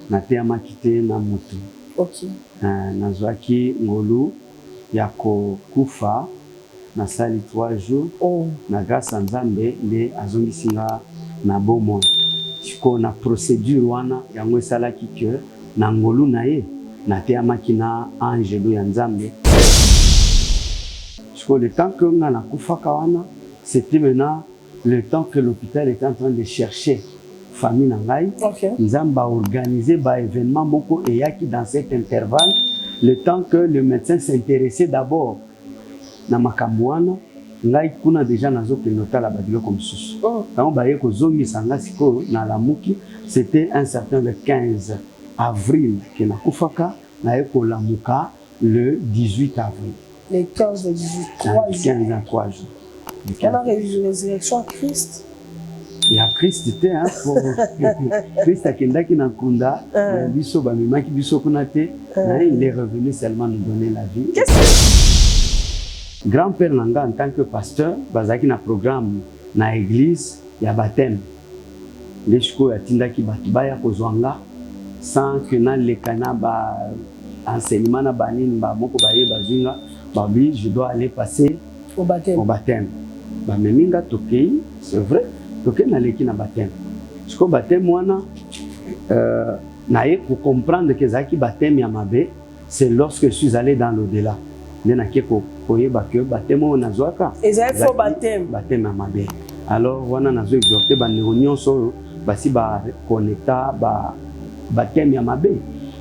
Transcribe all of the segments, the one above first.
nateyamaki te na moto. Nazwaki ngolu ya kokufa nasali 3 jours na grâce ya Nzambe nde azongisi nga na bomoi. Siko na procédure wana yango esalaki ke na ngolu na ye nateyamaki na angelo ya Nzambe. Siko le temps que nga nakufaka wana, c'était maintenant le temps que l'hôpital était en train de chercher famille na ngai. Nzambe a organisé ba événement moko eyaki dans cet intervalle, le temps que le médecin s'intéressait d'abord na makambo wana, ngai kuna déjà nazokende otala babiloko mosusu. Ntango baye kozongisa nga sikoyo na lamuki, c'était un certain le 15 avril ke nakufaka, naye kolamuka le 18 avril. Les 15 et 18, 3 jours. On a résurrection à Christ. Il y a Christ, pour Christ a kendaki na kunda, biso bamemaki biso kuna te, il est revenu seulement nous donner la vie. Grand-père nanga en tant que pasteur, bazaki na programme na église ya baptême. Leshko ya tindaki batu baya kozwanga sans que na lekana ba enseignement na banini ba moko baye bazunga, babi je dois aller passer au baptême. Ba meminga tokei, c'est vrai. Donc, on a l'équipe na baptême. Ce que baptême, pour comprendre que Zaki baptême Yamabe, c'est lorsque je suis allé dans l'au-delà. Baptême, on a zoaka. Et ça faut baptême. Baptême Yamabe. Alors, on a exhorté les réunions sur basi ba connecta ba baptême Yamabe,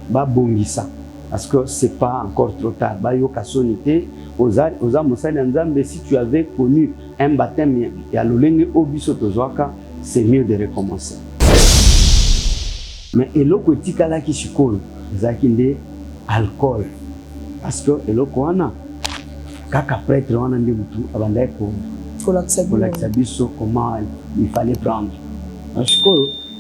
ba bongisa. Parce que c'est pas encore trop tard. Ba yoka sonité. Si tu avais connu un baptême, c'est mieux de recommencer. Mais il y a des alcool. Parce que il y a kaka prêtre comment il fallait prendre.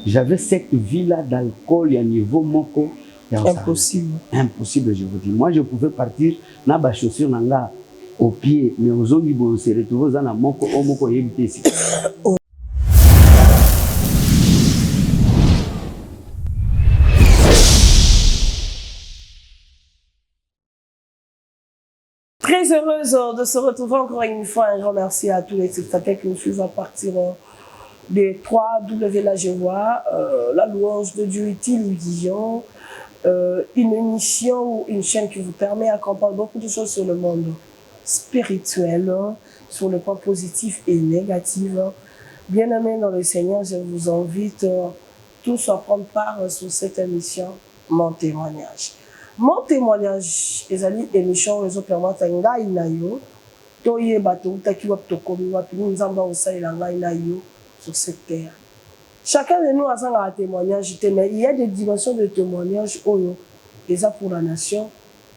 J'avais cette vie-là d'alcool à niveau moko. Impossible. Impossible, je vous dis. Moi, je pouvais partir na ba chaussure nanga au pied, mais aux ongi bo se retrouver dans la moko o moko yebite ici. Très heureuse de se retrouver encore une fois. Un grand merci à tous les spectateurs qui nous suivent à partir des 3W là, je vois la louange de Dieu télévision. Une émission ou une chaîne qui vous permet à comprendre beaucoup de choses sur le monde spirituel, sur le plan positif et négatif. Bien-aimés dans le Seigneur, je vous invite tous à prendre part sur cette émission, Mon témoignage. Mon témoignage, les amis, émission, ils ont permis à ngai na yo, toye bato utaki wap tokomi wap ni nzamba osai la ngai na yo sur cette terre. Chacun de nous a un témoignage, mais il y a des dimensions de témoignage et ça pour la nation,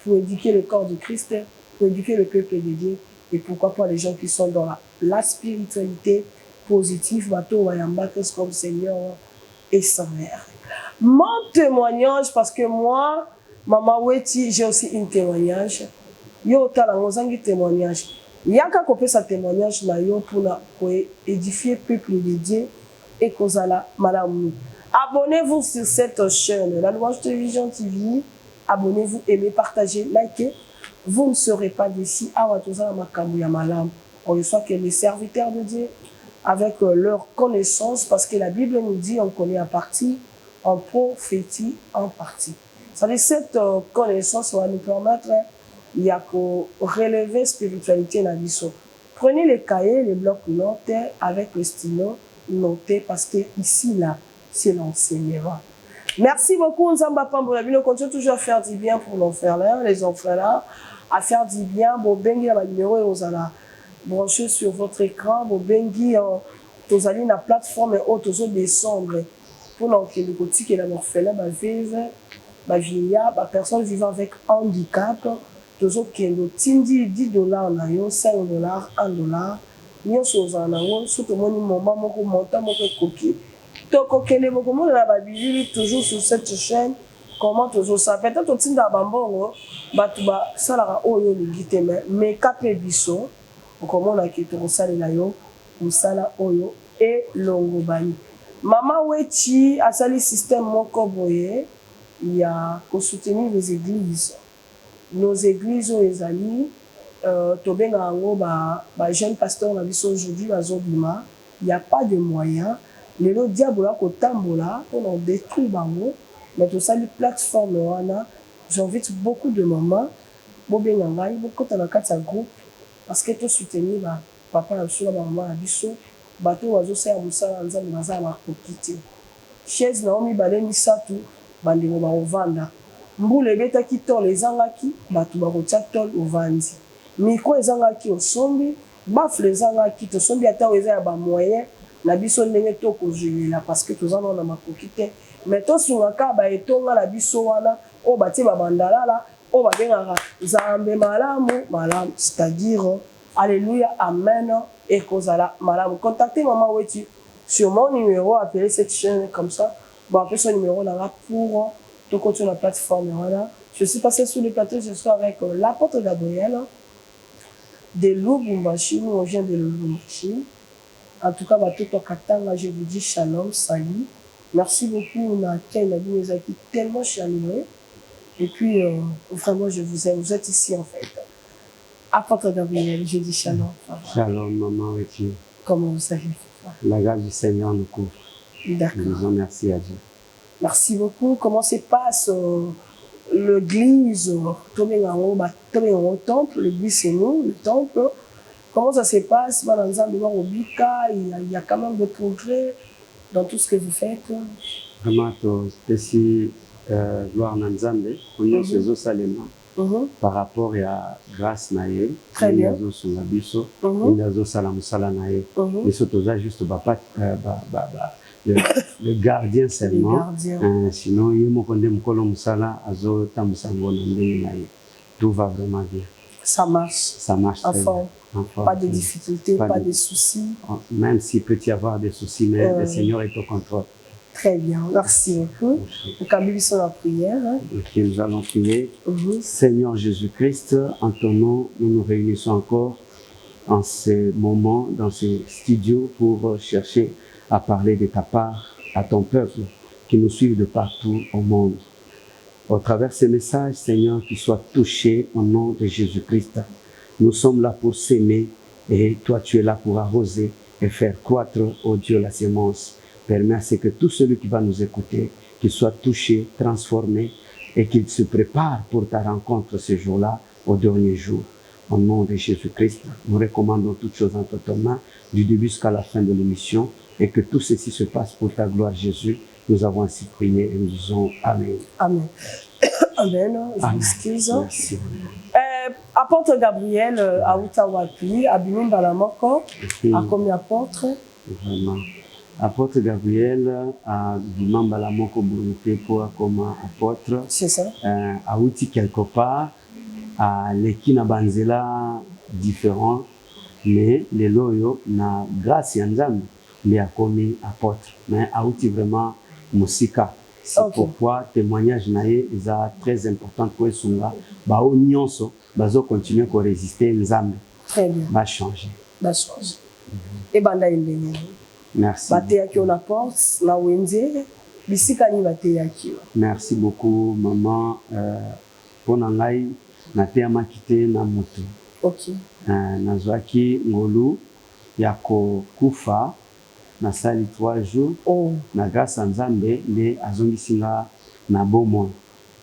pour éduquer le corps de Christ, pour éduquer le peuple de Dieu, et pourquoi pas les gens qui sont dans la spiritualité positive, bateau comme Seigneur et sa mère. Mon témoignage, parce que moi, Maman Weti, j'ai aussi un témoignage. Yo talango témoignage. Yaka kopé sa témoignage na yo pour édifier le peuple de Dieu. Et Kozala Madame. Abonnez-vous sur cette chaîne, la Louange Télévision TV. Abonnez-vous, aimez, partagez, likez. Vous ne serez pas déçus. On reçoit que les serviteurs de Dieu, avec leur connaissance, parce que la Bible nous dit on connaît en partie, on prophétise en partie. C'est-à-dire cette connaissance va nous permettre il y a qu'à relever spiritualité dans la. Prenez les cahiers, les blocs notes avec le stylo. Noter parce que ici là c'est l'enseignement. Merci beaucoup Nzamba Pambola Bino, continue toujours à faire du bien pour nos frères là, les enfants là, à faire du bien. Bon bengi la numéro et vous allez brancher sur votre écran. Bon bengi vous allez la plateforme et autres descendre pour que le côté qui est l'orphelin va vivre, va vieillir, va personne vivant avec handicap. Toujours qui est le tindi $10 na yo, $5, $1. Nyonso ozanango surtout moni moment moko monta moko koki to kokele moko mona na babili toujours sur cette chaîne comment toujours ça peut-être otinda bambongo batu ba salaka oyo ligite mais kapé biso okomona ki to salela yo musala oyo et longo bani Mama Weti asali système moko boye il y a qu'on soutenir les églises. Nos églises aux amis, tobenga ngo ba jeune pasteur na biso aujourd'hui bazobima, il n'y a pas de moyens. Les lots diable là kotambola, on détruit bango, mais tout ça les plateformes wana, j'invite beaucoup de mamans, bobenga ngai, beaucoup dans le groupe parce que tout soutenir ba papa na biso ba maman na biso, bato wazo sa musala nzambe bazala makokiti. Chaise Naomi balé misatu bandingo ba ovanda. Mbule betaki tol ezangaki batu bakotia tol ovandi. Miko ezangaki osombi, bafle ezangaki tosombi ata eza ya ba moyen na biso ndenge to kozuela parce que tozana na makokite. Mais to sungaka ba etonga na biso wana o batie ba bandalala o ba bengaka Nzambe malamu, c'est-à-dire alléluia amen et kozala malamu. Contactez maman Weti sur mon numéro, appelez cette chaîne comme ça. Bon, appelez son numéro là pour tout continuer la plateforme. Voilà. Je suis passé sur le plateau, je suis avec l'apôtre Gabriel de Lubumbashi. Nous, on vient de Lubumbashi. En tout cas, tout au Katanga, je vous dis shalom, salut. Merci beaucoup, on a été tellement chaleureux. Et puis, vraiment, je vous aime. Vous êtes ici, en fait. Apôtre Gabriel, je dis shalom. Shalom, maman Weti. Comment vous allez? La grâce du Seigneur nous couvre. D'accord. Nous disons merci à Dieu. Merci beaucoup. Comment se passe l'église au temple? L'église, c'est nous, le temple. Comment ça se passe? Il y a quand même des progrès dans tout ce que vous faites. Vraiment, c'est gloire à Nzambe, on se salema par rapport à grâce naïe. Très bien. Le gardien seulement. Sinon, tout va vraiment bien. Ça marche. Ça marche très bien. Pas de difficultés, pas de soucis. Même s'il peut y avoir des soucis, mais le Seigneur est au contrôle. Très bien, merci beaucoup. Nous sur la prière. Okay, nous allons prier. Seigneur Jésus-Christ, en ton nom, nous nous réunissons encore en ce moment, dans ce studio, pour chercher à parler de ta part à ton peuple qui nous suit de partout au monde. Au travers de ces messages, Seigneur, qu'ils soient touchés au nom de Jésus-Christ. Nous sommes là pour s'aimer et toi, tu es là pour arroser et faire croître, ô Dieu, la sémence. Permets à ce que tout celui qui va nous écouter, qu'il soit touché, transformé et qu'il se prépare pour ta rencontre ce jour-là, au dernier jour. Au nom de Jésus-Christ, nous recommandons toutes choses entre tes mains, du début jusqu'à la fin de l'émission, et que tout ceci se passe pour ta gloire, Jésus. Nous avons ainsi prié et nous disons Amen. Amen. Amen. Je m'excuse. Merci. Apôtre Gabriel, à Outawapi, à Bimimbalamoko, à combien apôtre? Vraiment. Apôtre Gabriel a Bimimbalamoko Bounité pour comme apôtre. C'est ça. A outi quelque part, à l'équina banzela différent, mais les loyo na grâce yanzam, mais a commis apôtre. Mais a outi vraiment musika. C'est pourquoi témoignage naé est très important pour eux sunga. Ba o nyonso bazo continuer ko résister nzambe. Très bien. Va changer. Va changer. Et banda indeni. Merci. Bateyaki on apporte na wenze bisika ni bateyaki. Merci beaucoup maman pour nangai na teyama kité na moto. OK. Nazwaki ngolu yako kufa na sali 3 jours. Oh. Na grâce à Nzambe nde azongisinga na bomoi.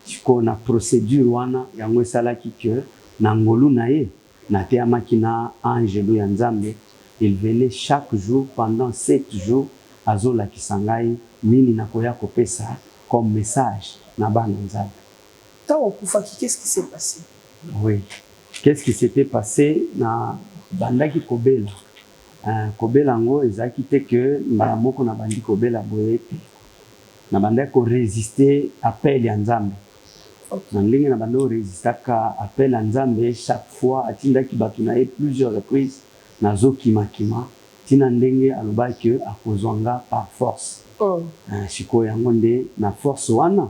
Chiko na procédure wana yango esalaki que na ngolu na ye na teyamaki na angelu ya Nzambe. Il venait chaque jour pendant 7 jours azolakisa ngai nini nakoya kopesa comme message na bana Nzambe. Tant okufaki, qu'est-ce qui s'est passé? Oui. Qu'est-ce qui s'était passé na bandaki kobela? Kobela ngo ezaki te que mbala moko na bandi kobela boyete. Na bandaki ko résister appel ya Nzambe. Na ndenge na bando résistaka appel ya Nzambe chaque fois atindaki batu na ye plusieurs reprises nazo kima tina ndenge alobaki akozwanga par force. Siko yango nde na force wana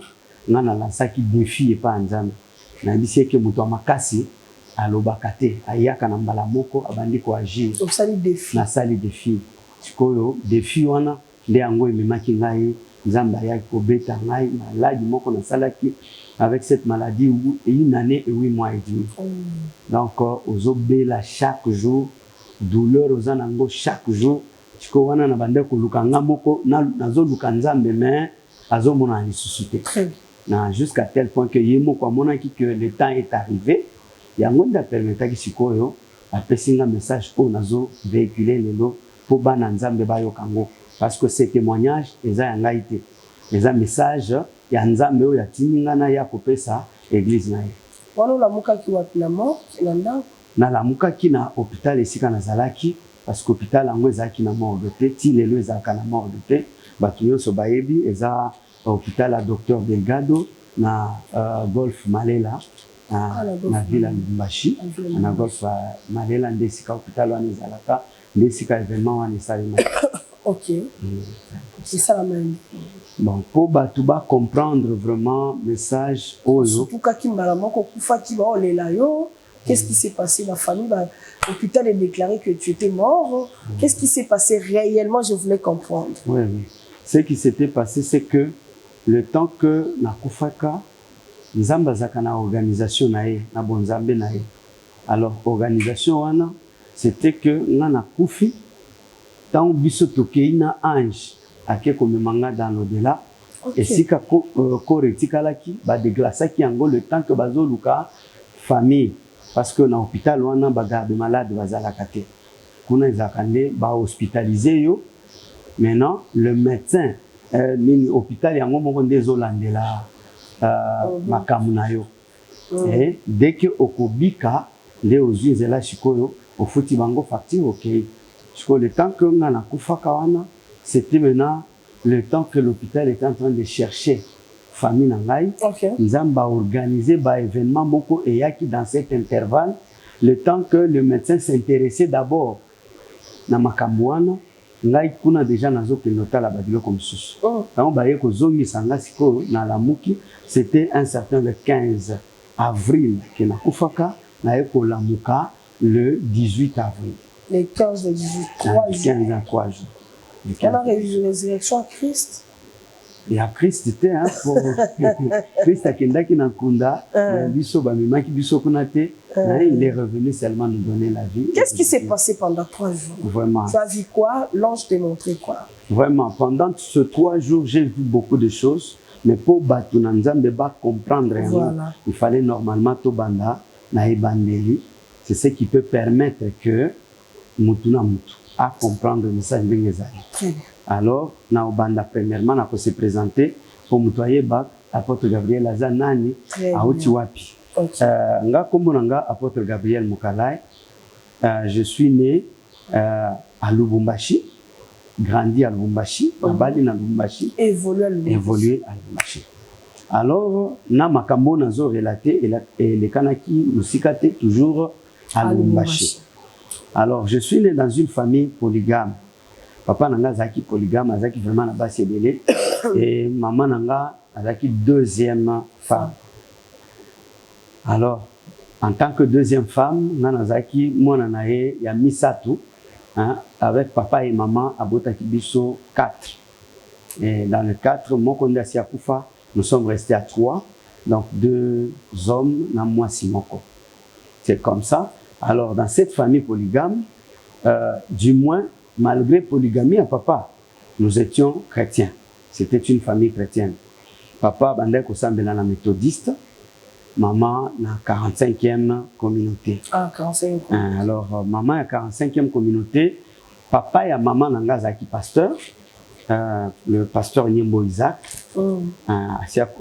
nga na lansaki défi epa Nzambe. Na bisi ke muto makasi alobaka te ayaka na mbala moko abandi ko agir. Donc ça les défi. Na sali défi. Sikoyo défi wana nde yango ememaki ngai nzambe ayaki kobeta ngai maladie moko nasalaki avec cette maladie une année et 8 mois et demi. Donc ozobela chaque jour, douleur oza nango chaque jour. Tiko wana na bande koluka nga moko nazoluka nzambe mais azomona lisusu te. Jusqu'à tel point que yemoko amonaki que le temps est arrivé. Yango nda permetaki sikoyo apesi nga message oyo nazo véhiculer lelo po bana nzambe bayoka ngo. Parce que ces témoignages eza ya ngai te. Eza message ya nzambe oyo atindi nga na ya kopesa église na ye. Wana olamukaki wapi na mort na ndako? Nalamukaki na hôpital esika nazalaki parce que hôpital yango ezalaki na morgue te ti lelo ezalaka na morgue te. Bato nyonso bayebi eza hôpital ya Docteur Delgado na Golf Malela na ville ya Lubumbashi. Na Golf Malela nde esika hôpital wana ezalaka nde esika événement wana esalemaki. Ok. C'est ça la même. Bon, pour bato ba comprendre vraiment message oyo. Surtout quand Kimbala moko kufaki ba olela yo. Qu'est-ce qui s'est passé? La famille, l'hôpital a déclaré que tu étais mort. Qu'est-ce qui s'est passé réellement? Je voulais comprendre. Oui, oui. Ce qui s'était passé, c'est que le temps que na kufaka, nzamba zaka na organisation nae, na bonzambe nae. Alors, organisation wana, c'était que nga na kufi, tant biso tokei na ange, ake komemanga dans l'au-delà. Et si ka koretikalaki, ba déglaçaki yango le temps que bazo luka famille. Parce que dans l'hôpital, on a des malades qui sont hospitalisés. Maintenant, le médecin, l'hôpital, il y a des Hollandais et dès que Okobika, les yeux de la Chikoyo, au foot, il y a une facture. Le temps que on a Koufakawana, c'était maintenant le temps que l'hôpital était en train de chercher. Famille Nangai, ils ont organisé un événement beaucoup et qui dans cet intervalle, le temps que le médecin s'intéressait d'abord na makamwana, ngai kuna déjà nazo penota la badilo comme sous. Quand baye ko zongi sanga siko na la muki, c'était un certain le 15 avril que na kufaka na ko la muka le 18 avril. Les 15 et 18 3 jours. On a résurrection à Christ. Il y a Christ, c'était pour Christ a kendaki na kunda, biso ba mimaki biso kunate, il est revenu seulement nous donner la vie. Qu'est-ce qui s'est passé pendant 3 jours? Vraiment. Tu as vu quoi? L'ange t'a montré quoi? Vraiment, pendant ces 3 jours, j'ai vu beaucoup de choses, mais pour batu na nzambe ba comprendre, voilà. Il fallait normalement to banda na ebandeli. C'est ce qui peut permettre que mutu na mutu à comprendre le message de Ngezali. Très bien. Alors, na obanda premièrement, na se présenter pour mutoyer bak apôtre Gabriel Azanani à Otiwapi. Nga kombo nga apôtre Gabriel Mukalai. Je suis né à Lubumbashi, grandi à Lubumbashi, bali na Lubumbashi, évolué à Lubumbashi. Alors, na makambo nazo relaté et les kanaki musikate toujours à Lubumbashi. Alors, je suis né dans une famille polygame. Papa nanga zaki polygame, azaki vraiment na basi belé et maman nanga azaki deuxième femme. Alors, en tant que deuxième femme, nana zaki mona nae ya misatu, avec papa et maman abotaki biso 4. Et dans le 4, mokonda siakufa, nous sommes restés à 3, donc 2 hommes na moi simoko. C'est comme ça. Alors, dans cette famille polygame, du moins malgré polygamie à papa, nous étions chrétiens. C'était une famille chrétienne. Papa bandait kosambela na méthodiste, maman na 45e communauté. Ah, 45e. Alors maman à 45e communauté, papa et maman nanga zaki pasteur, le pasteur Nyembo Isaac.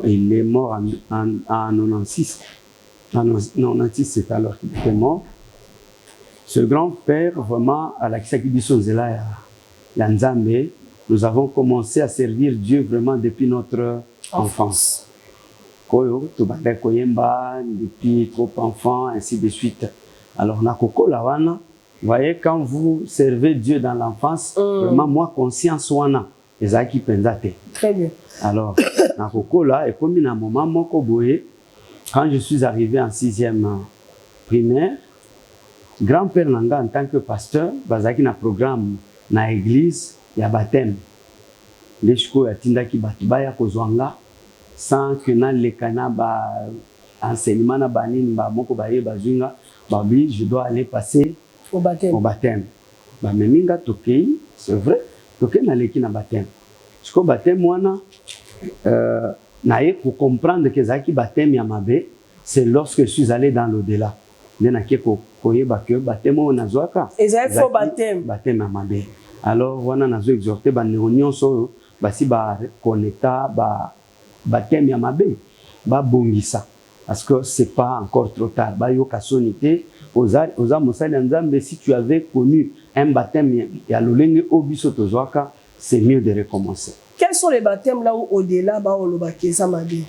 Il est mort en 96. En 96, c'est alors qu'il était mort. Ce grand-père, vraiment, à la Kisakibisonzela, Yanzambe, nous avons commencé à servir Dieu vraiment depuis notre enfance. Koyo, Tobanda Koyemba, depuis trop enfant, ainsi de suite. Alors, Nakoko Lawana, vous voyez, quand vous servez Dieu dans l'enfance, vraiment, moi, conscience wana, ezaki pendate. Très bien. Alors, Nakoko là, et comme il y a un moment, Moko Boye, quand je suis arrivé en 6e primaire, grand-père Nanga, en tant que pasteur, bazaki na programme na église, il y a baptême. nde sikoyo atindaki bato baya kozwanga sans que nalekana enseignement na banini moko baye bazwinga babi je dois aller passer au baptême. Bameminga tokei, c'est vrai, tokei naleki na baptême. Siko baptême wana naye pour comprendre que zaki baptême ya mabe, c'est lorsque je suis allé dans l'au-delà. Nde nakie koyeba que baptême oyo nazwaka ezali faux baptême. Baptême ya mabe. Alors wana nazo exhorter bandeko nyonso oyo basi baconnecta baptême ya mabe babongisa. Parce que c'est pas encore trop tard. Bayoka sonité, oza mosali nzambe, si tu avais connu un baptême ya lolenge obiso tozwaka, c'est mieux de recommencer. Quels sont les baptêmes là où au-delà ba olobakeza mabe?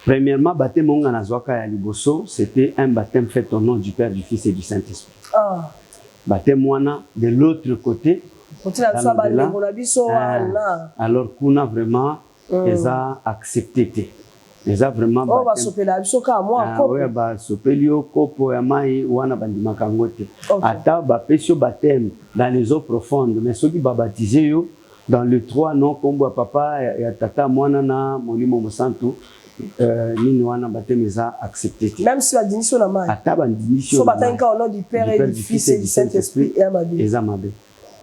Premièrement, baptême onga nazwaka ya liboso, c'était un baptême fait au nom du Père, du Fils et du Saint-Esprit. Baptême wana de l'autre côté. Alors qu'on a vraiment les a accepté. Les a vraiment baptême dans les eaux profondes, mais ceux qui baptisé dans les trois noms comme papa et tata mwana na molimo mosantu nini wana baptême les a accepté. Même si la démission la main. Ataba démission. So baptême au nom du Père et du Fils et du Saint-Esprit et amabe. Les amabe.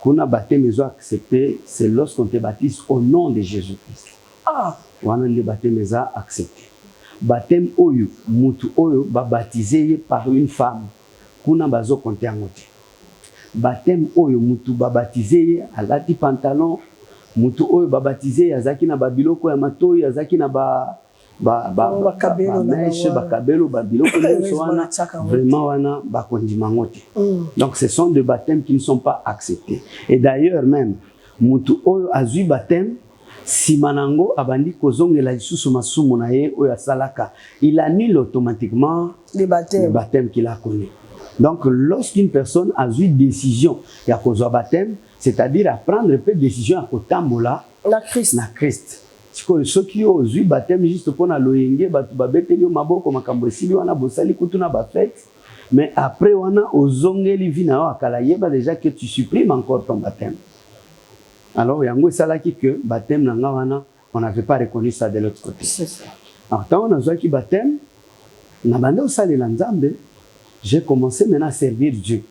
Qu'on a baptême les a accepté, c'est lorsqu'on te baptise au nom de Jésus-Christ. Wana le baptême les a accepté. Baptême oyo mutu oyo ba baptisé par une femme kuna bazo compter ngote. Baptême oyo mutu ba baptisé alati pantalon, mutu oyo ba baptisé azaki na babiloko ya matoyi, azaki na bakabelo babiloko nyonso wana vraiment wana bakondima ngote. Donc ce sont des baptêmes qui ne sont pas acceptés. Et d'ailleurs même mutu oyo azui baptême simanango abandi kozongela lisusu masumu na ye oyo asalaka, il annule automatiquement le baptême qu'il a connu. Donc lorsqu'une personne a eu décision ya kozwa baptême, c'est-à-dire à prendre peu de décision à kotambola na Christ. Siko soki yo ozwi baptême juste pour na loyenge batu babeteli maboko makambo esili wana bosali kutuna ba fête, mais après wana ozongeli vie na akala yeba déjà que tu supprimes encore ton baptême. Alors, yango salaki que baptême nanga wana, on n'avait pas reconnu ça de l'autre côté. C'est ça. Alors, quand on a joué qui baptême, na bande au sale l'anzambe, j'ai commencé maintenant à servir Dieu.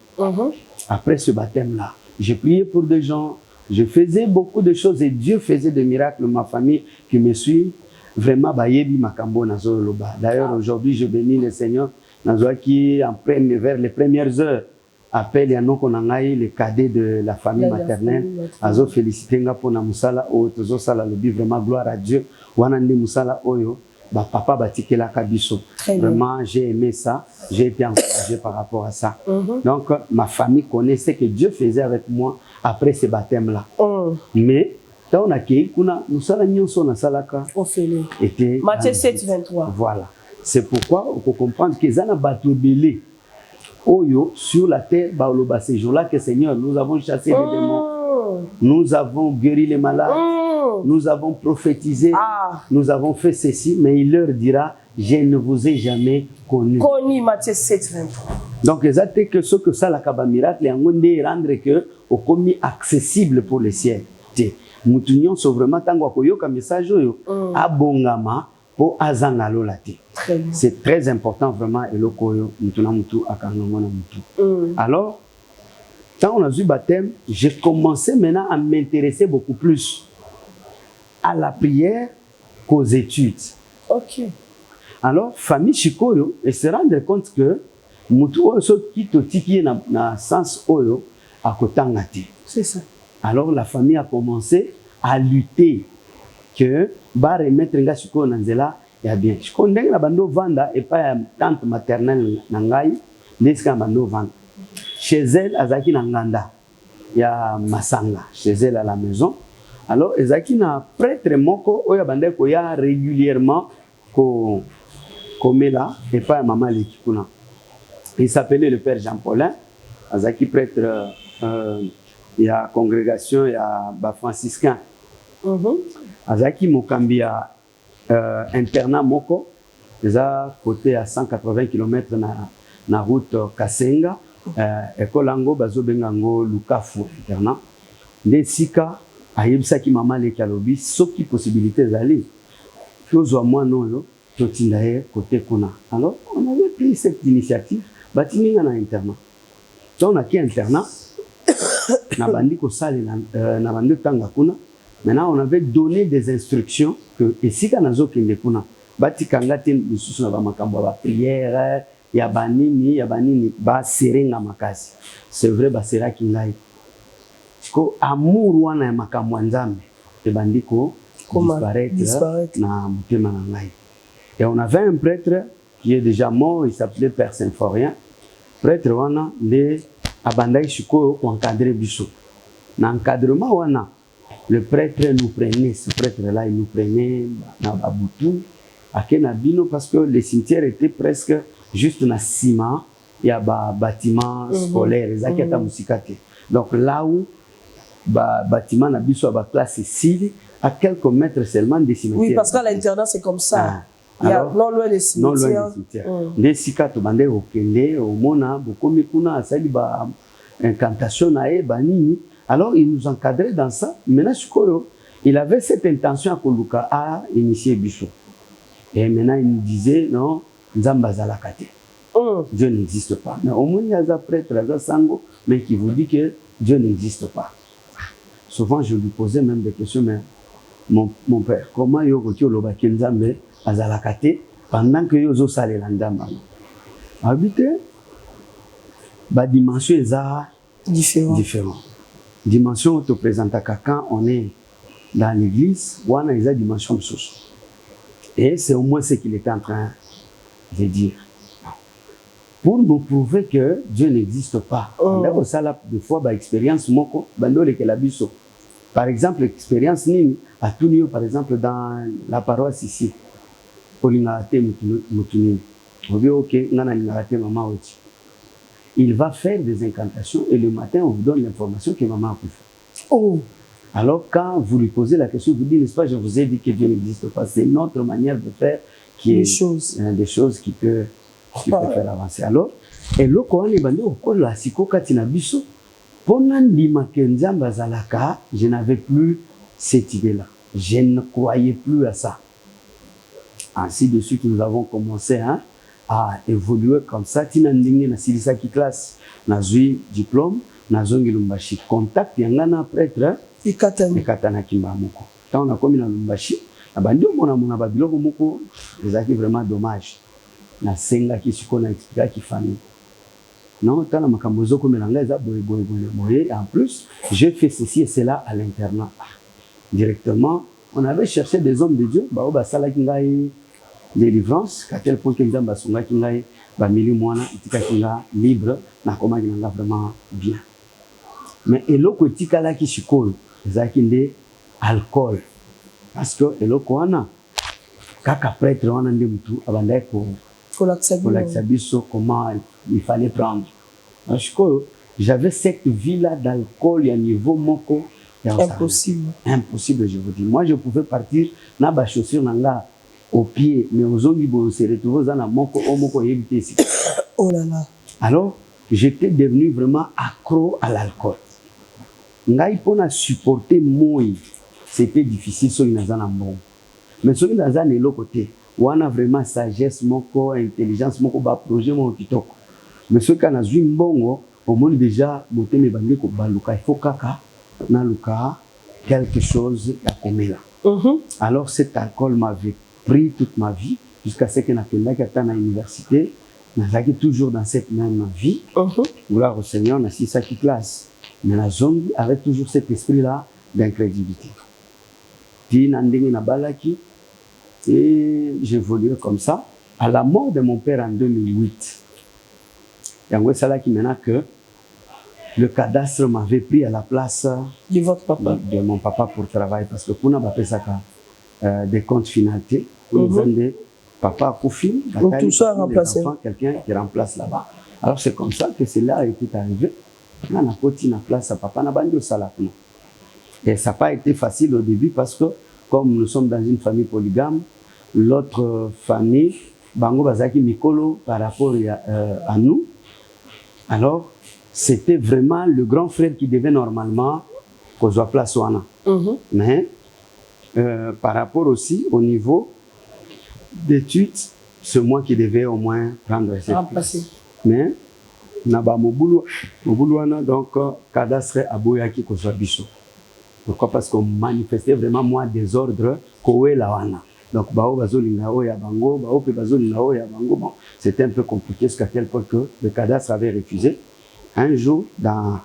Après ce baptême-là, j'ai prié pour des gens, je faisais beaucoup de choses et Dieu faisait des miracles. Ma famille qui me suit, vraiment, bayebi makambo nazo loba. D'ailleurs, aujourd'hui, je bénis le Seigneur. Nazo qui vers les premières heures. Appelle ya noko nangai le cadet de la famille maternelle azo féliciter nga pona musala o tozo sala lobi, vraiment gloire à Dieu wana ndi musala oyo ba papa batikela kabiso. Vraiment j'ai aimé ça, j'ai été encouragé par rapport à ça. Donc ma famille connaissait que Dieu faisait avec moi après ce baptême là. Mais quand on a kei kuna musala nyonso na salaka était Matthieu 7:23. Voilà, c'est pourquoi on peut comprendre que zana batobelé Oyo, sur la terre, baoloba, ces jours-là que Seigneur, nous avons chassé les démons, nous avons guéri les malades, nous avons prophétisé, nous avons fait ceci, mais il leur dira, je ne vous ai jamais connu. Connu, Matthieu 7:23. Donc, exactement que ce que ça, la kaba miracle, et on rendre que au commis accessible pour les ciels. Moutounion, c'est vraiment tango koyo comme message oyo, abongama pour azangalo lati. C'est très important vraiment et le koyo mutuna mutu akangona mutu. Alors quand on a eu baptême, j'ai commencé maintenant à m'intéresser beaucoup plus à la prière qu'aux études. OK. Alors famille chikoyo et se rendre compte que mutu oyo so kito tiki na sens oyo akotangati. C'est ça. Alors la famille a commencé à lutter que ba remettre nga chikoyo na nzela. Ya bien, je connais la bande vanda et pas tante maternelle nangai, l'esca bande vanda. Chez elle, azaki nanganda, il y a masanga chez elle à la maison. Alors, ezaki na prêtre moko oya bande ko ya régulièrement ko là et pas maman lekikuna. Il s'appelait le père Jean-Paulin, azaki prêtre il y a congrégation, il y a ba franciscain. Azaki mokambia internat moko, déjà côté à 180 km na route Kasenga, école ango bazo bengango Lukafu internat. Nesika ayebisaki mama leki alobi soki possibilité ezali tozwa mwana oyo totinda ye côté kuna. Alors on avait pris cette initiative batindi nga na internat. Donc naki internat na bandi kosalela na bandi tanga kuna. Maintenant on avait donné des instructions que esika nazokende kuna batikanga te lisusu na bamakambo ba prière ya banini ba serenga makasi. C'est vrai ba seraki ngai. Ko amour wana ya makambo nzambe te bandiko disparaître na mutema na ngai. Et on avait un prêtre qui est déjà mort, il s'appelait Père Symphorien. Prêtre wana le abandai shiko encadrer biso. Na encadrement wana le prêtre nous prenait, ce prêtre là il nous prenait na babutu akena bino parce que le cimetière était presque juste na ciment, il y a ba bâtiment scolaire ezaki ata musikate. Donc là où bâtiment na biso ba classe 6 à quelques mètres seulement des cimetières. Oui, parce qu'à l'internat c'est comme ça. Il y a non loin des cimetières. Non loin des cimetières. Des sikato bande okende omona bokomi kuna asali ba incantation na e banini. Alors il nous encadrait dans ça. Maintenant il avait cette intention à koluka à initier biso. Et maintenant il nous disait non, nzamba zalakate. Dieu n'existe pas. Mais au moins il y a un prêtre là sango mais qui vous dit que Dieu n'existe pas. Souvent, je lui posais même des questions, mais mon père, comment yokoki olobaki nzambe azalakate pendant que yozo sale la nzamba? Habité, ba dimension eza différent. Dimension te présente quand on est dans l'église, ou on a eza dimension sous. Et c'est au moins ce qu'il était en train de dire. Pour nous prouver que Dieu n'existe pas. On a aussi des fois ba expérience moko bandole que la biso. Par exemple, l'expérience nini à Tunio, par exemple dans la paroisse ici. Il va faire des incantations et le matin on vous donne l'information que maman a pu faire. Alors quand vous lui posez la question, vous dites n'est-ce pas, je vous ai dit que Dieu n'existe pas. C'est notre manière de faire qui est des choses qui peut faire avancer. Alors, et le Coran est bandé au col la siko katina biso. Pendant l'Imakenzamba Zalaka, je n'avais plus cette idée-là. Je ne croyais plus à ça. Ainsi de suite, nous avons commencé à évoluer comme ça. Tina ndingi na silisa ki classe, na zui diplôme, na zongi lumbashi. Contact yangana prêtre, ikatana kimba moko. Quand on a commis na lumbashi, na bandi mona babiloko moko, ezaki vraiment dommage. Na senga ki siko na expliquer ki famille. Non, tant la makambozo comme l'anglais, en plus, j'ai fait ceci et cela à l'internat. Directement, on avait cherché des hommes de Dieu, bah sala kingai délivrance, à tel point que nous avons basonga kingai ba mili moana itika kinga libre na koma kinga vraiment bien. Mais eloko itika la ki shikolo, ezaki nde alcool. Parce que eloko wana kaka prêtre wana nde mutu abandai ko comment il fallait prendre. J'avais cette vie-là d'alcool et à niveau moko. Impossible. Impossible, je vous dis. Moi, je pouvais partir na ba chaussure nanga au pied, mais aux ongi bon se retrouver dans la moko au moko éviter ici. Oh là là. Alors, j'étais devenu vraiment accro à l'alcool. Ngai pona supporter moi, c'était difficile sur une zone bon. Mais sur une zone de l'autre côté. On a vraiment sagesse, moko, intelligence, moko, ba projet, mon kitoko. Mais ce qu'on a vu mbongo, au monde déjà, monter mes bandits ko baluka, il faut kaka, na luka, quelque chose à commettre là. Alors cet alcool m'avait pris toute ma vie, jusqu'à ce que n'a qu'à à l'université, n'a toujours dans cette même vie. Gloire au Seigneur, n'a si ça qui classe. Mais la zone avait toujours cet esprit-là d'incrédulité. Puis nandingi na balaki. Et j'évoluais comme ça. À la mort de mon père en 2008, il y a un salaire qui maintenant que le cadastre m'avait pris à la place de votre papa, de mon papa pour travailler parce que pour nous appeler ça des comptes finalités pour nous des papa à Kofi, tout ça remplacé quelqu'un qui remplace là-bas. Alors c'est comme ça que cela est arrivé. On a poti na place à papa na bandi au salaire. Et ça n'a pas été facile au début parce que comme nous sommes dans une famille polygame, l'autre famille, Bango Bazaki Mikolo, par rapport à nous, alors c'était vraiment le grand frère qui devait normalement qu'on soit place wana. Mais par rapport aussi au niveau d'études, c'est moi qui devais au moins prendre cette place. Mais naba mobulu wana donc cadastre aboyaki ko soit biso. Pourquoi? Parce qu'on manifestait vraiment moi désordre kowe la wana. Donc bao bazolinga oya bango, bao pe bazolinga oya bango. Bon, c'était un peu compliqué jusqu'à tel point que le cadastre avait refusé. Un jour dans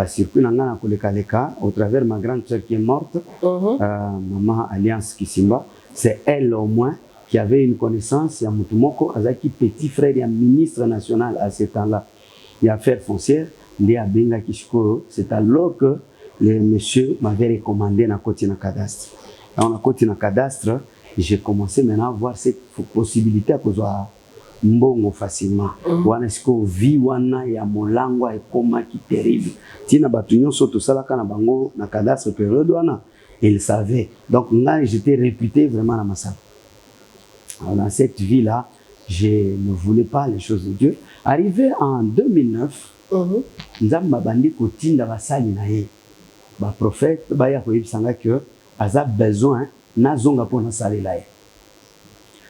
circuit nanga na au travers ma grande sœur qui est morte, maman Alliance Kisimba, c'est elle au moins qui avait une connaissance, il y a Mutumoko Azaki petit frère, il y a ministre national à ce temps-là. Il y a affaires foncières, il y a Benga Kishkoro. C'est alors que le monsieur m'avait recommandé na côté na cadastre. Dans la côté na cadastre, j'ai commencé maintenant à voir cette possibilité à cause de mbongo facilement. Wana siko vi wana ya molango et koma qui terrible. Tina batunyo soto sala kana bango na cadastre période wana, il savait. Donc là j'étais réputé vraiment na Massala. Alors, dans cette vie-là, je ne voulais pas les choses de Dieu. Arrivé en 2009, Nzamba bandi kotinda basali na ye. Ba prophète ba ya koyebisanga que aza besoin nazonga pona salela ye.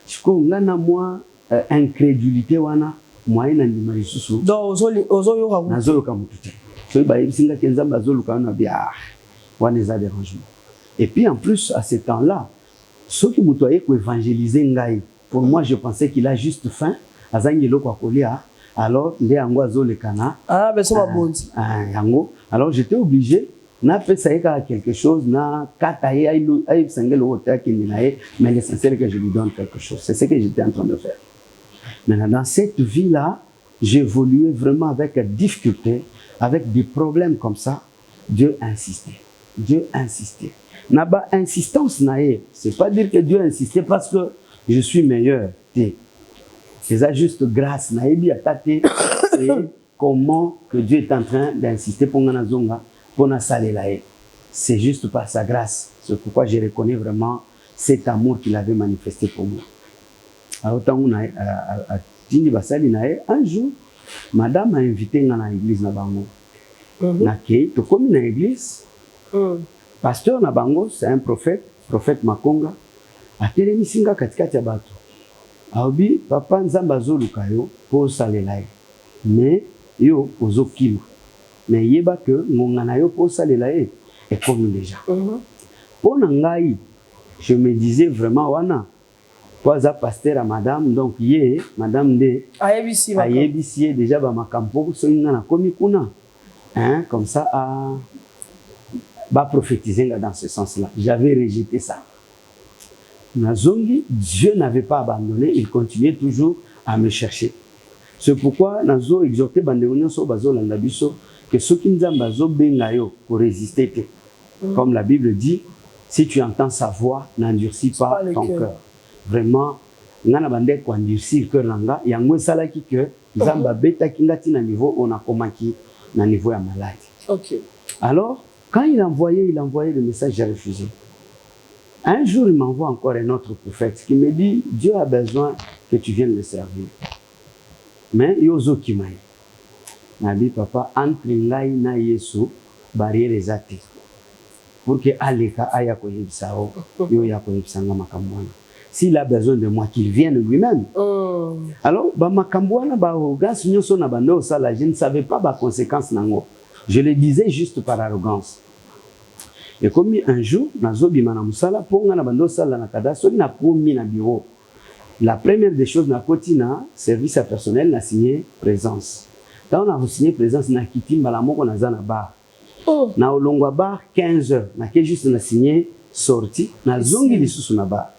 Chiko ngana moi incrédulité wana moyena ni malisusu. Donc ozoyoka mutu. Nazoyoka mutu. So ba yebisinga ke Nzamba zoluka na bia wana eza dérangement. Et puis en plus à ce temps-là, ceux qui m'ont évangéliser ngai, pour moi je pensais qu'il a juste faim, azangelo kwa kolia, alors nde yango azolekana. Ah ben ça va bon. Yango, alors j'étais obligé na pesa quelque chose na kataye ay sangelo hota kininaye, mais l'essentiel que je lui donne quelque chose. C'est ce que j'étais en train de faire. Maintenant dans cette vie-là, j'évoluais vraiment avec difficulté, avec des problèmes comme ça. Dieu insistait. Dieu insistait. Naba insistance nae, c'est pas dire que Dieu insistait parce que je suis meilleur. C'est ça juste grâce nae bi atate et comment que Dieu est en train d'insister pour ngana zonga pour na salela. C'est juste par sa grâce. C'est pourquoi je reconnais vraiment cet amour qu'il avait manifesté pour moi. Alors tant on a tini basali nae, un jour madame m'a invité ngana église na bango. Na kei to komi na église. Pasteur Nabango, c'est un prophète Makonga. A telemisinga katikati ya bato. Aobi papa Nzamba zoluka yo po salela ye. Mais yo ozokima. Mais yeba que ngongana yo po salela ye est comme déjà. Pour ngai, je me disais vraiment wana kwaza pasteur à madame donc ye madame de ayebisi déjà ba makampo so ngana komi kuna. Hein comme ça à va prophétiser dans ce sens-là. J'avais rejeté ça. Nazongi, Dieu n'avait pas abandonné, il continuait toujours à me chercher. C'est pourquoi Nazo exhorté Bandéonion so bazo landabiso que ceux qui Nzamba zo bengayo pour résister. Comme la Bible dit, si tu entends sa voix, n'endurcis pas ton cœur. Vraiment, ngana bande ko endurcir cœur nanga, yango salaki que Nzamba beta kingati na niveau on a komaki na niveau ya maladie. OK. Alors quand il envoyait le message, j'ai refusé. Un jour, il m'envoie encore un autre prophète qui me dit, Dieu a besoin que tu viennes le servir. Mais yozo kimaï. M'a dit, papa, entre ngai na yesu, barrière ezate. Pour que aleka aya ko yebisao, yo ya ko yebisanga makamwana. S'il a besoin de moi, qu'il vienne lui-même. Alors, ba makamwana ba ogas nyoso na bando sala, je ne savais pas ba conséquences nango. Je le disais juste par arrogance. Et comme un jour, nazobima na musala ponga na bando sala na cadastre na komi na bureau. La première des choses na kotina service à personnel na signé présence. Quand on a signé présence na kiti mbala moko na zana bar. Na olongwa bar 15h, na ke juste na signé sortie na zongi lisusu na bar.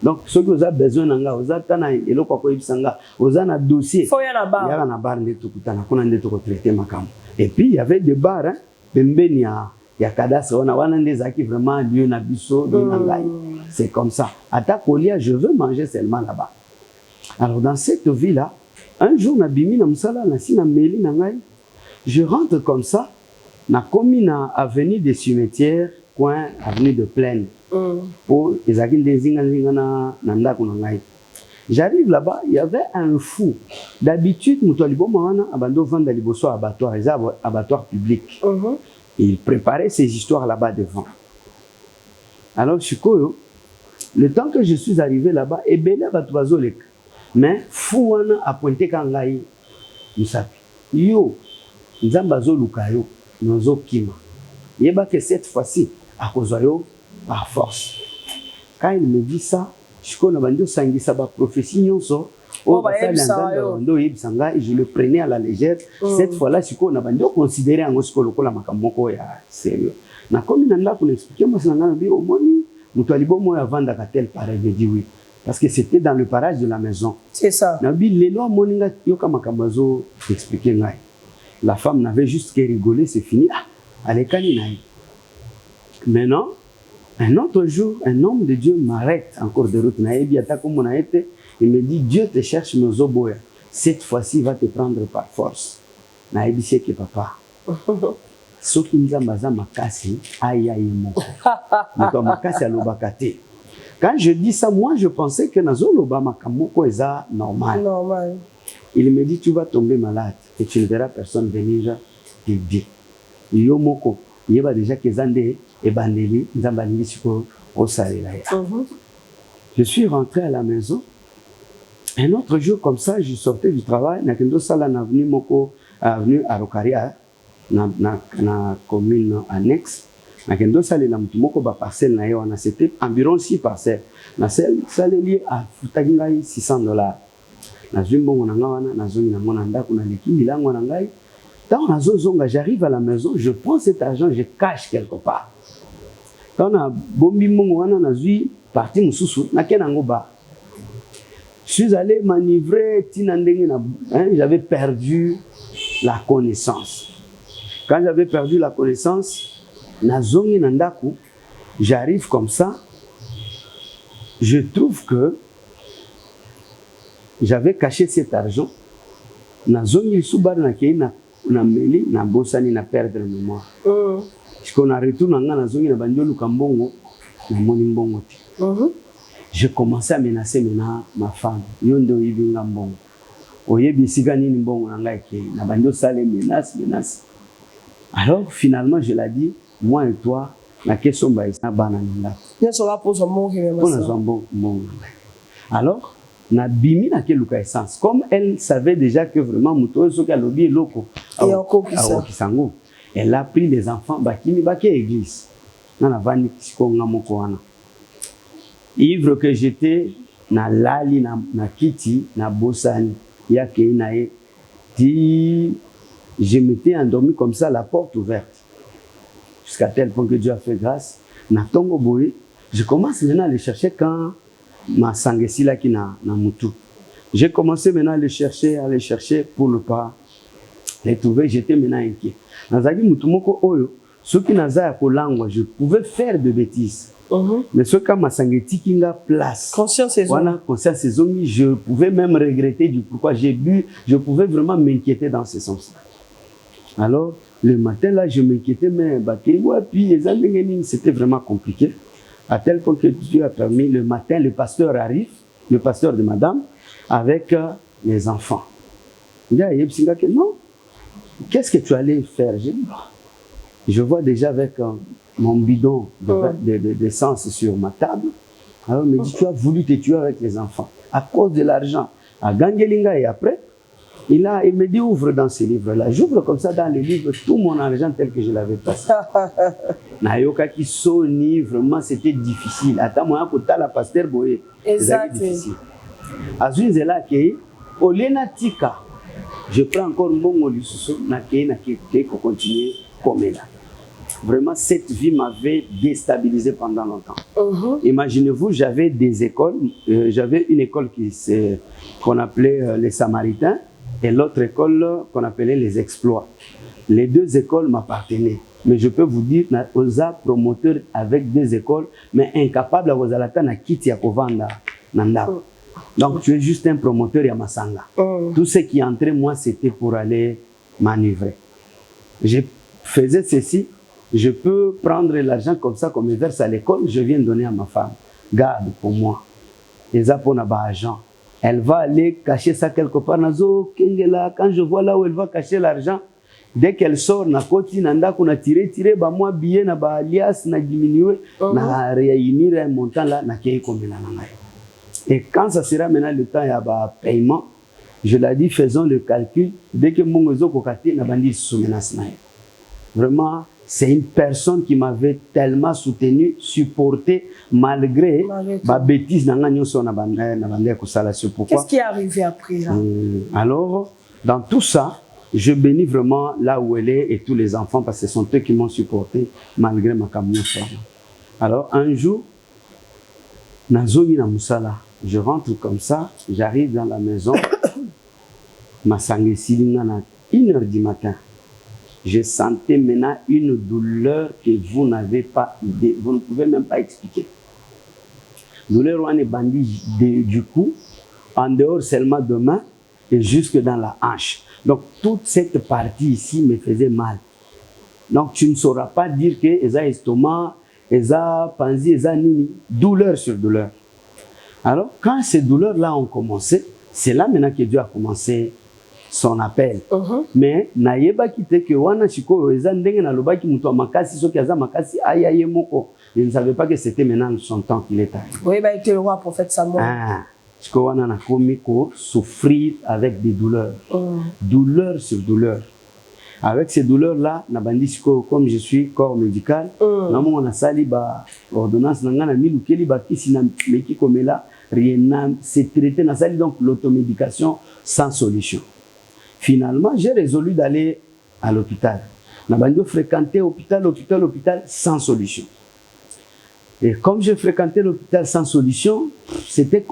Donc ceux qui ont besoin nanga ozata eloko ko ibisanga ozana dossier. Faut ya na bar. Ya na bar ndeto kutana kuna ndeto ko traiter makam. Et puis il y avait des bars hein, pembeni ya cadastre on a wana ndezaki vraiment lieu na biso de nangai. C'est comme ça. Ata kolia je veux manger seulement là-bas. Alors dans cette vie là, un jour na bimi na musala na sina meli nangai, je rentre comme ça na komi na avenue des cimetières coin avenue de Plaine. Pour ezaki ndezinga na ndako nangai. J'arrive là-bas, il y avait un fou. D'habitude, muto liboma wana abando vanda liboso abattoir, abattoir public. Il préparait ces histoires là-bas devant. Alors, Chikoyo, le temps que je suis arrivé là-bas, Ebele Batouazolek, mais Fouana a pointé Kangaï, Moussapi. Yo, Nzambazo Lukayo, Nozo Kima. Yeba que cette fois-ci, à cause par force. Quand il me dit ça, Chikoyo Nabandio Sangisa ba prophétie nyonso. Et je le prenais à la légère. Cette fois-là, Chikoyo Nabandio considérait en Oskolo la makamoko ya sérieux. Na comme il a expliqué, moi, c'est un peu au moni. Moutoualibo, moi, avant d'arrêter le pareil, j'ai dit oui. Parce que c'était dans le parage de la maison. C'est ça. La femme n'avait juste qu'à rigoler, c'est fini. Ah, allez, kaninaï. Maintenant, un autre jour, un homme de Dieu m'arrête encore de route. Il me dit, Dieu te cherche, Nozoboya. Cette fois-ci, il va te prendre par force. Naïbi, c'est que papa. Soki nzambaza makasi, aïe aïe moko. Makasi alobakate. Quand je dis ça, moi, je pensais que Nazo Lobama Kamoko est normal. Normal. Il me dit, tu vas tomber malade et tu ne verras personne venir t'aider. Yo moko, il y a déjà que Zande et Bandeli, Nzambani Siko, au Salela. Je suis rentré à la maison. Un autre jour, comme ça, je sortais du travail. Nakendo Sala n'avenue Moko, avenue Arokaria, na commune annexe. Nakendo Sala la Moko ba parcelle na yo, c'était environ 6 parcelles. Na celle lié à Futagingai $600. Na zumbongo na ngawana, na zongi na ngona ndako na leki milango na ngai. Quand on a zonga, j'arrive à la maison, je prends cet argent, je cache quelque part. Quand on a bombi mongo wana na zui parti mususu na kenango ba. Je suis allé manivrer, j'avais perdu la connaissance. Quand j'avais perdu la connaissance, nazongi nandaku, j'arrive comme ça, je trouve que j'avais caché cet argent. Nazongi subar na kei na meli na bosani na perdre le mémoire. Parce qu'on a retourné na nazongi na bandiolu kambongo na moni mbongo. Je commençais à menacer maintenant ma femme. Yondo ibinga mbongo. Oyebi sigani ni mbongo na ngai ke na bandio sale menace. Alors finalement je l'ai dit, moi et toi, na question ba isa bana nda. Bien sur la pose mbongo ke mbongo. Alors na bimi na ke luka essence. Comme elle savait déjà que vraiment muto soka lobi loko. Et encore kisango. Elle a pris les enfants bakini baké église. Na na vani sikonga moko wana. Ivre que j'étais na lali na kiti na bosani ya keinae ti je m'étais endormi comme ça, la porte ouverte jusqu'à tel point que Dieu a fait grâce na tongo boy. Je commence maintenant à le chercher quand ma sangesi là qui na mutu. J'ai commencé maintenant à le chercher pour ne pas les trouver. J'étais maintenant inquiet. Nazaki mutu moko oyo soki naza ko langwa, je pouvais faire de bêtises. Mais ce cas, ma sangeti qui n'a place. Conscience et voilà, conscience et zombie, je pouvais même regretter du pourquoi j'ai bu. Je pouvais vraiment m'inquiéter dans ce sens-là. Alors, le matin, là, je m'inquiétais, mais puis c'était vraiment compliqué. À tel point que Dieu a permis, le matin, le pasteur arrive, le pasteur de madame, avec les enfants. Il dit, non, qu'est-ce que tu allais faire? Je vois déjà avec mon bidon d'essence sur ma table. Alors il me dit, tu as voulu te tuer avec les enfants à cause de l'argent. À Gangelinga et après, il me dit, ouvre dans ces livres-là. J'ouvre comme ça dans les livres tout mon argent tel que je l'avais passé. Nayoka qui soni, vraiment c'était difficile. Attends, moi, pour la pasteur boye. Exact. Difficile. Azun zela ke olena tika. Je prends encore mon mot du sous na pour continuer comme là. Vraiment, cette vie m'avait déstabilisé pendant longtemps. Imaginez-vous, j'avais des écoles. J'avais une école qu'on appelait les Samaritains et l'autre école qu'on appelait les Exploits. Les deux écoles m'appartenaient. Mais je peux vous dire, osa promoteur avec deux écoles, mais incapable à la na kiti ya kovanda nanda. Donc tu es juste un promoteur ya masanga. Tout ce qui entrait moi, c'était pour aller manœuvrer. Je faisais ceci. Je peux prendre l'argent comme ça, comme je verse à l'école, je viens donner à ma femme. Garde pour moi. Et ça pour l'argent. Elle va aller cacher ça quelque part. Quand je vois là où elle va cacher l'argent, dès qu'elle sort na koti na ndako na tirer ba moi billet na ba alias na diminuer na réunir un montant là na kei komela na ngai. Et quand ça sera maintenant le temps ya ba paiement, je l'ai dit, faisons le calcul dès que mon réseau kokati na bandi soumenas na. Vraiment, c'est une personne qui m'avait tellement soutenu, supporté, malgré ma bêtise. Qu'est-ce qui est arrivé après là? Alors, dans tout ça, je bénis vraiment là où elle est et tous les enfants parce que ce sont eux qui m'ont supporté malgré ma camion. Alors, un jour, je rentre comme ça, j'arrive dans la maison, ma sangue silinga na 1h du matin. Je sentais maintenant une douleur que vous n'avez pas idée, vous ne pouvez même pas expliquer. Douleur on est bandit du cou, en dehors seulement de main et jusque dans la hanche. Donc toute cette partie ici me faisait mal. Donc tu ne sauras pas dire que eza estomac, eza panzi, eza nini, douleur sur douleur. Alors quand ces douleurs-là ont commencé, c'est là maintenant que Dieu a commencé son appel. Mais naïeba kite que wana chiko eza ndenge na lobaki muto makasi soki aza makasi ayaye moko. Je ne savais pas que c'était maintenant son temps qu'il est arrivé. Oui, bah il était le roi prophète Samuel. Ah, chiko wana na komi ko souffrir avec des douleurs. Douleur sur douleur. Avec ces douleurs-là, na bandi chiko comme je suis corps médical, na mo na sali ba ordonnance na ngana milukeli ba kisi na meki komela rien c'est traité na sali donc l'automédication sans solution. Finalement, j'ai résolu d'aller à l'hôpital. N'a pas fréquenté l'hôpital sans solution. Et comme j'ai fréquenté l'hôpital sans solution, c'était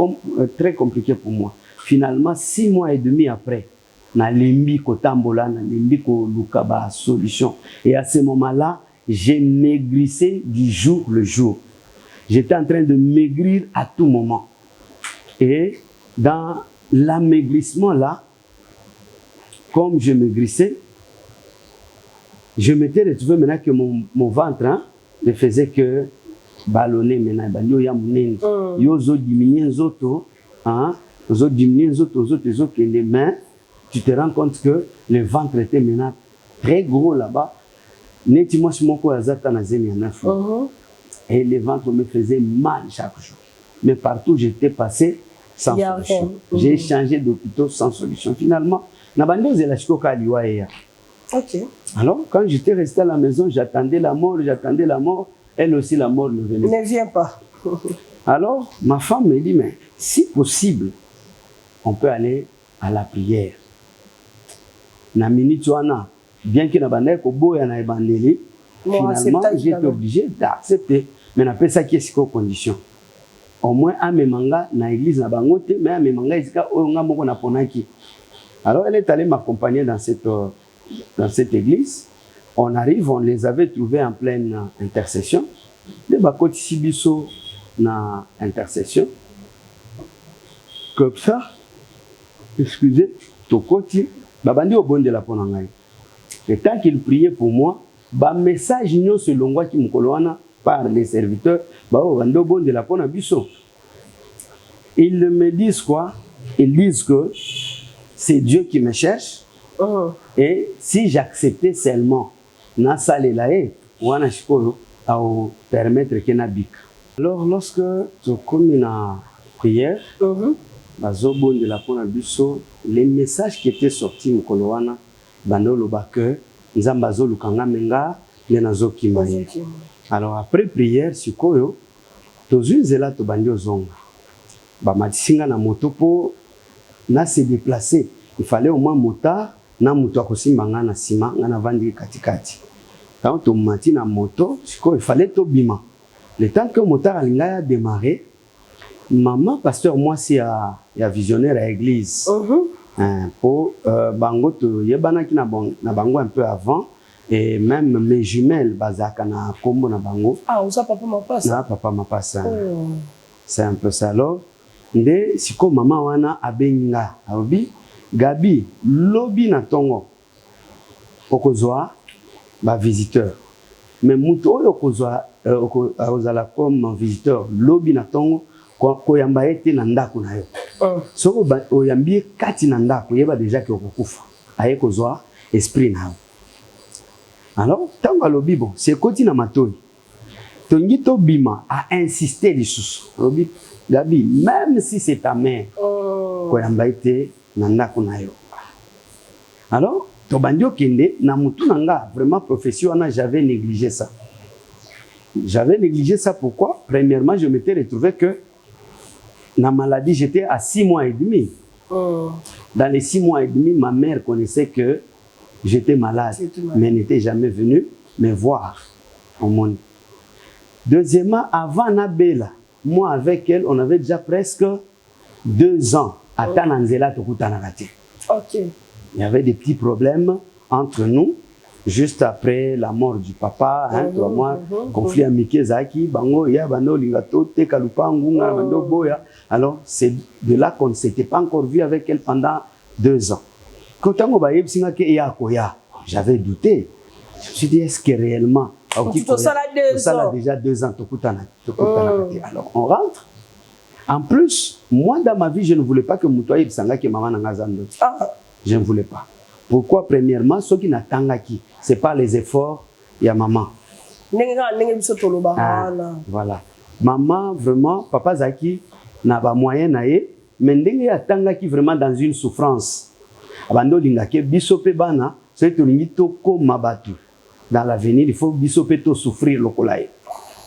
très compliqué pour moi. Finalement, 6 mois et demi après, na lembi ko tambola, na lembi ko lukaba solution. Et à ce moment-là, j'ai maigrissé du jour le jour. J'étais en train de maigrir à tout moment. Et dans l'amaigrissement là, comme je maigrissais, je m'étais retrouvé maintenant que mon ventre ne faisait que ballonner maintenant. Yo diminuer les mains, tu te rends compte que le ventre était maintenant très gros là-bas. Et le ventre me faisait mal chaque jour. Mais partout j'étais passé sans solution. J'ai changé d'hôpital sans solution. Finalement, ok. Alors, quand j'étais resté à la maison, j'attendais la mort. Elle aussi, la mort ne venait pas. Ne vient pas. Alors, ma femme me dit, mais si possible, on peut aller à la prière. Finalement, j'étais obligé d'accepter. Mais on appelle ça qui est condition. Au moins, à mes mangas, dans l'église, mais à mes mangas, alors, elle est allée m'accompagner dans cette église. On arrive, on les avait trouvés en pleine intercession. De Bakoti Sibiso na intercession. Comme ça, excusez, Tokoti, Babandi au bon de la Ponangaï. Et tant qu'il priait pour moi, ba message nous selon moi qui me coloana par les serviteurs, ba au bon de la Ponabiso. Ils me disent quoi? Ils disent que c'est Dieu qui me cherche. Et si j'acceptais seulement Nasalelae, wana shikoro à permettre que nabik. Alors lorsque tu commis la prière, bazobon de la Ponabiso, les messages qui étaient sortis au Koloana, bandolo bakke, nzambazo lukanga menga, nenazo kimaye. Alors après prière, shikoyo, tozu zela to bandi ozonga. Ba matisinga na moto po na se déplacer. Il fallait au moins motard na moto akosimba nga na sima nga na vandi katikati. Quand on mati na moto, il fallait to bima. Le temps que le motard a démarré, maman pasteur moi c'est à visionnaire à l'église. Pour bango to yebana ki na bango un peu avant et même mes jumelles bazaka na kombo na bango. Ah, on ça papa m'a passé. Ah papa m'a passé. C'est un peu ça alors. Nde siko mama wana abenga aobi Gabi lobi na tongo okozwa ba visiteur mais muto oyo okozwa ozala comme visiteur lobi na tongo ko yamba ete na ndako na yo soko oyambi kati na ndako yeba déjà que okokufa aye kozwa esprit na yo Alors, tant que le bon, c'est côté na matoi. Tongito Bima a insisté dessus. Gabi, même si c'est ta mère, koyambaite nanda kunayo. Alors, tobandio kende na mutu nanga vraiment profession j'avais négligé ça. J'avais négligé ça pourquoi? Premièrement, je m'étais retrouvé que la maladie, j'étais à 6 mois et demi. Dans les 6 mois et demi, ma mère connaissait que j'étais malade, mais n'était jamais venue me voir au monde. Deuxièmement, avant Nabela, moi avec elle, on avait déjà presque 2 ans à Tananzela Tokutanagati. Ok. Il y avait des petits problèmes entre nous, juste après la mort du papa, hein, 3 mois, conflit amical Zaki, Bango, Ya, Bano, Lingato, Tekalupangu, Bando, Boya. Alors, c'est de là qu'on ne s'était pas encore vu avec elle pendant 2 ans. Quand on a j'avais douté. Je me suis dit, est-ce que réellement, ça a déjà 2 ans, alors on rentre. En plus, moi dans ma vie, je ne voulais pas que Moutoye Bisanga que maman n'angazando. Je ne voulais pas. Pourquoi? Premièrement, ceux qui n'attendent qui, c'est pas les efforts, il y a maman. Voilà. Maman, vraiment, papa Zaki n'a pas moyen naé, mais ndenge atanga qui vraiment dans une souffrance. Abando lingake bisope bana, c'est to lingito comme mabatu. Dans l'avenir, il faut bisope to souffrir le kolaye.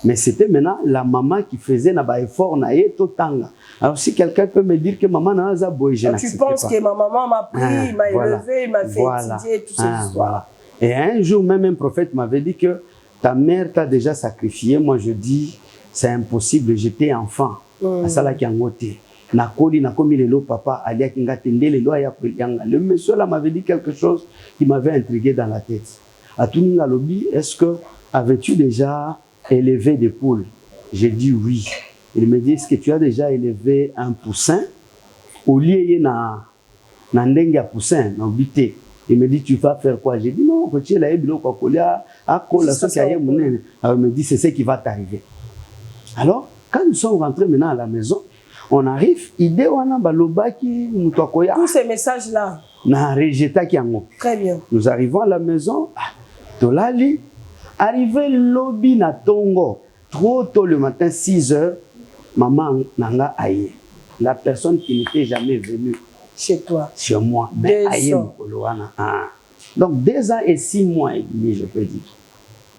Mais c'était maintenant la maman qui faisait na ba effort naé to tanga. Alors si quelqu'un peut me dire que maman n'a pas boy, je n'accepte pas. Tu penses que ma maman m'a pris, m'a élevé, m'a fait étudier tout ça. Voilà. Et un jour même un prophète m'avait dit que ta mère t'a déjà sacrifié. Moi je dis c'est impossible, j'étais enfant. Asala ki angote. Nakoli nakomi lelo papa alia kinga tendele lo ya prianga. Le monsieur là m'avait dit quelque chose qui m'avait intrigué dans la tête. À Tuninga Lobi, est-ce que avais-tu déjà élevé des poules? J'ai dit oui. Il me dit, est-ce que tu as déjà élevé un poussin? Au lieu na ndengue à poussin, na bité. Il me dit, tu vas faire quoi? J'ai dit non, il me dit, c'est ce qui va t'arriver. Alors, quand nous sommes rentrés maintenant à la maison, on arrive, idée wana balobaki mutokoya. Tous ces messages-là. Na rejeta kiango. Très bien. Nous arrivons à la maison, tolali, arrivé lobby na tongo, trop tôt le matin, 6 heures, maman nanga aïe. La personne qui n'était jamais venue chez toi, chez moi, mais aïe mukoloana. Donc 2 ans et 6 mois et demi, je peux dire.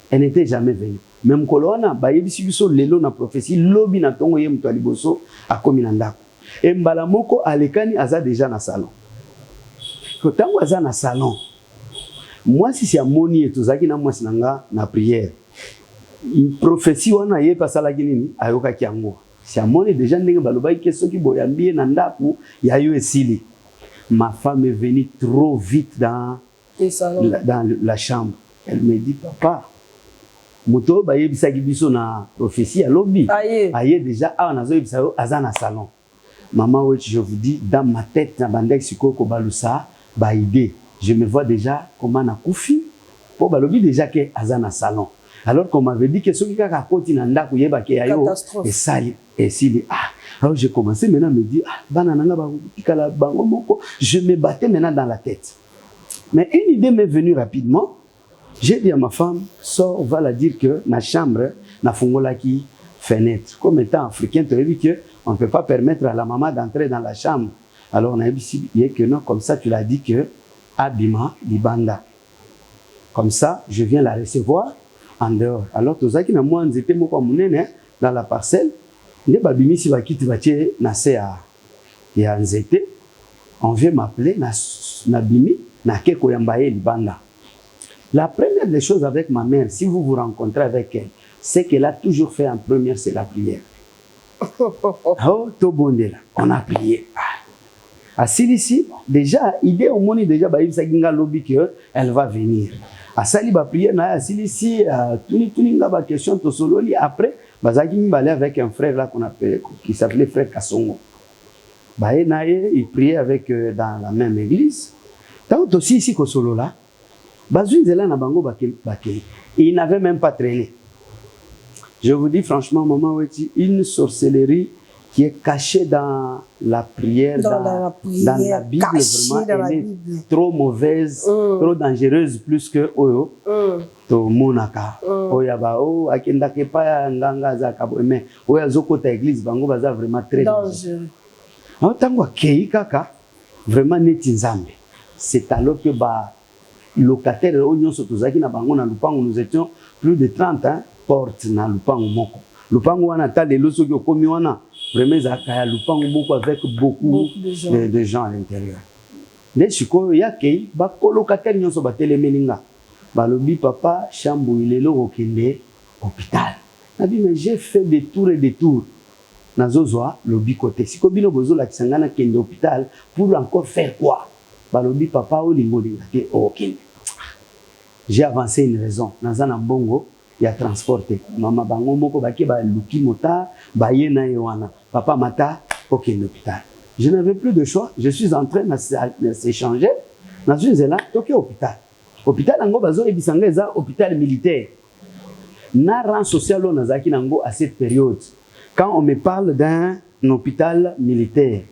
Elle n'était jamais venue. Même Koloana, bayebi biso lelo na prophétie, lobby na tongo ye mutu aliboso akomi na ndako. Et mbala moko alekani aza déjà na salon. Kotango aza na salon. Moi si c'est amoni etozaki na mwasi nanga na prière. Une prophétie wana ye pasala kinini ayoka kiango. Si amoni déjà ndenge balobaki keso ki boyambi na ndako ya yo esili. Ma femme est venue trop vite dans la chambre. Elle me dit papa Moto ba yebisaki biso na prophétie à lobby. Aye déjà a nazo yebisa yo azana salon. Maman oui, je vous dis dans ma tête na bandek sikoko balusa ba idée. Je me vois déjà comment na kufi pour ba lobby déjà que azana salon. Alors qu'on m'avait dit que ce qui kaka koti na ndako yeba ke ayo et sali et si alors j'ai commencé maintenant à me dire bana nanga ba tikala bango moko, je me battais maintenant dans la tête. Mais une idée m'est venue rapidement. J'ai dit à ma femme, sors, va la dire que ma chambre n'a fongola qui fenêtre. Comme étant africain, tu as dit qu'on ne peut pas permettre à la maman d'entrer dans la chambre. Alors on a dit que non, comme ça tu l'as dit que Abima Libanda. Comme ça, je viens la recevoir en dehors. Alors tous ceux qui n'ont moins été dans la parcelle, les babimi si va quitter na sea ya nzete, on vient m'appeler na bimi na keko yambaye Libanda. La première des choses avec ma mère, si vous vous rencontrez avec elle, c'est qu'elle a toujours fait en première, c'est la prière. Oh, Tobondela, on a prié. À Silici, déjà, idée au monde déjà, elle va venir. À Saliba prière, à Silici, Tuninga, question, Tosololi, après, Bazagim allait avec un frère là qu'on appelle, qui s'appelait frère Kassongo. Il priait avec dans la même église. Tant aussi ici Kosolo là. Il n'avait même pas traîné. Je vous dis franchement, maman, une sorcellerie qui est cachée dans la prière, dans la Bible, vraiment, elle est trop mauvaise, trop dangereuse, plus que Oyo, to monaka. Oya ba o akenda ke pa nganga za kabo mais oya zokota église bango baza vraiment très dangereux. Tango kei kaka vraiment neti nzambe. C'est alors que ba locataire onyo sotozaki na bango na lupango, nous étions plus de 30 portes na lupango moko. Lupango wana ta lelo soki okomi wana vraiment zakaya lupango moko avec beaucoup de gens à l'intérieur. Nde siko ya kei ba colocataire nyonso ba telemeninga. Balobi papa chambo ilelo okende hôpital. Nabi mais j'ai fait des tours et des tours. Nazozwa lobi côté. Siko bino bozo la kisangana kende hôpital pour encore faire quoi? Balobi papa o lingoli ke okende. J'ai avancé une raison. Nazana mbongo ya transporté. Maman bango moko baki ba luki mota ba yena yoana. Papa mata okende hôpital. Je n'avais plus de choix. Je suis en train de s'échanger. Nazunzela toke hôpital. Hôpital nango bazo ebisanga eza hôpital militaire. Na rang social on azaki nango à cette période. Quand on me parle d'un hôpital militaire,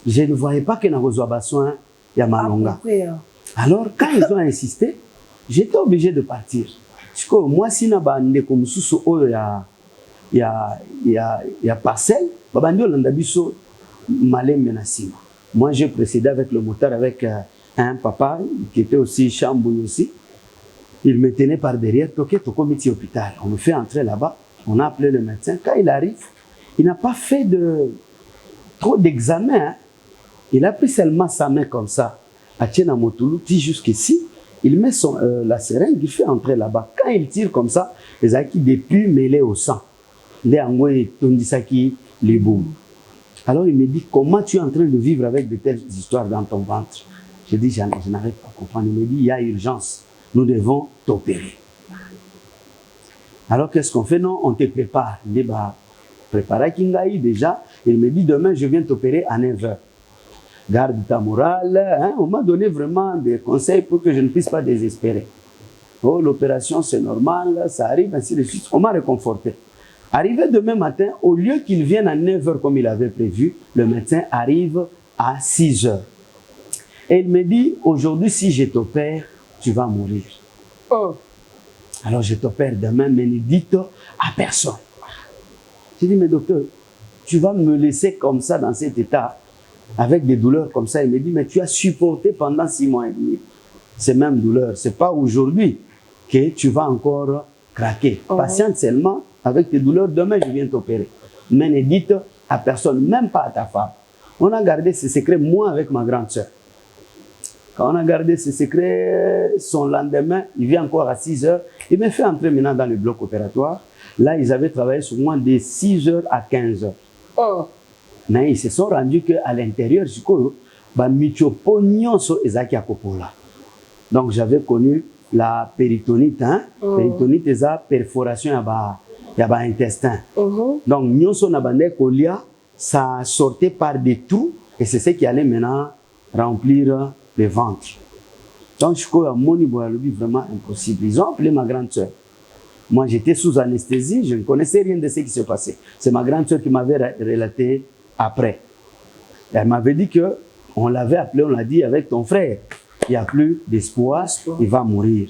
je ne voyais pas que nango besoin ya malonga. Alors quand ils ont insisté, j'étais obligé de partir. Parce que moi si na bande comme sous oyo ya parcelle, babandi olanda biso malembe na sima. Moi j'ai précédé avec le moteur avec un papa qui était aussi chamboul aussi. Il me tenait par derrière, toqué au comité hôpital. On me fait entrer là-bas, on a appelé le médecin. Quand il arrive, il n'a pas fait trop d'examens. Il a pris seulement sa main comme ça, à Tiena Motoulou, jusqu'ici. Il met la seringue, il fait entrer là-bas. Quand il tire comme ça, les acquis des pus mêlés au sang. Les angoués, tondisaki, les boules. Alors il me dit, comment tu es en train de vivre avec de telles histoires dans ton ventre? Je dis, je n'arrive pas à comprendre. Il me dit, il y a urgence. Nous devons t'opérer. Alors qu'est-ce qu'on fait? Non, on te prépare. Il dit, bah, préparer Kingaï déjà. Il me dit, demain, je viens t'opérer à 9h. Garde ta morale. Hein? On m'a donné vraiment des conseils pour que je ne puisse pas désespérer. Oh, l'opération, c'est normal, ça arrive, ainsi de suite. On m'a réconforté. Arrivé demain matin, au lieu qu'il vienne à 9h comme il avait prévu, le médecin arrive à 6h. Et il me dit, aujourd'hui, si je t'opère, tu vas mourir. Oh. Alors je t'opère demain, mais ne dites à personne. J'ai dit, mais docteur, tu vas me laisser comme ça dans cet état, avec des douleurs comme ça. Il me dit, mais tu as supporté pendant 6 mois et demi ces mêmes douleurs. Ce n'est pas aujourd'hui que tu vas encore craquer. Oh. Patiente seulement, avec tes douleurs, demain je viens t'opérer. Mais ne dites à personne, même pas à ta femme. On a gardé ce secret, moi avec ma grande soeur. Quand on a gardé ce secret, son lendemain, il vient encore à 6h. Il m'a fait entrer maintenant dans le bloc opératoire. Là, ils avaient travaillé sur moi de 6h à 15h. Oh. Mais ils se sont rendus qu'à l'intérieur, donc j'avais connu la péritonite. Hein? Oh. Péritonite, c'est la perforation de l'intestin. Donc, ça sortait par des trous et c'est ce qui allait maintenant remplir le ventre. Donc, je crois que vraiment impossible. Ils ont appelé ma grande soeur. Moi, j'étais sous anesthésie, je ne connaissais rien de ce qui se passait. C'est ma grande soeur qui m'avait relaté après. Elle m'avait dit que on l'avait appelé, on l'a dit avec ton frère. Il n'y a plus d'espoir, il va mourir.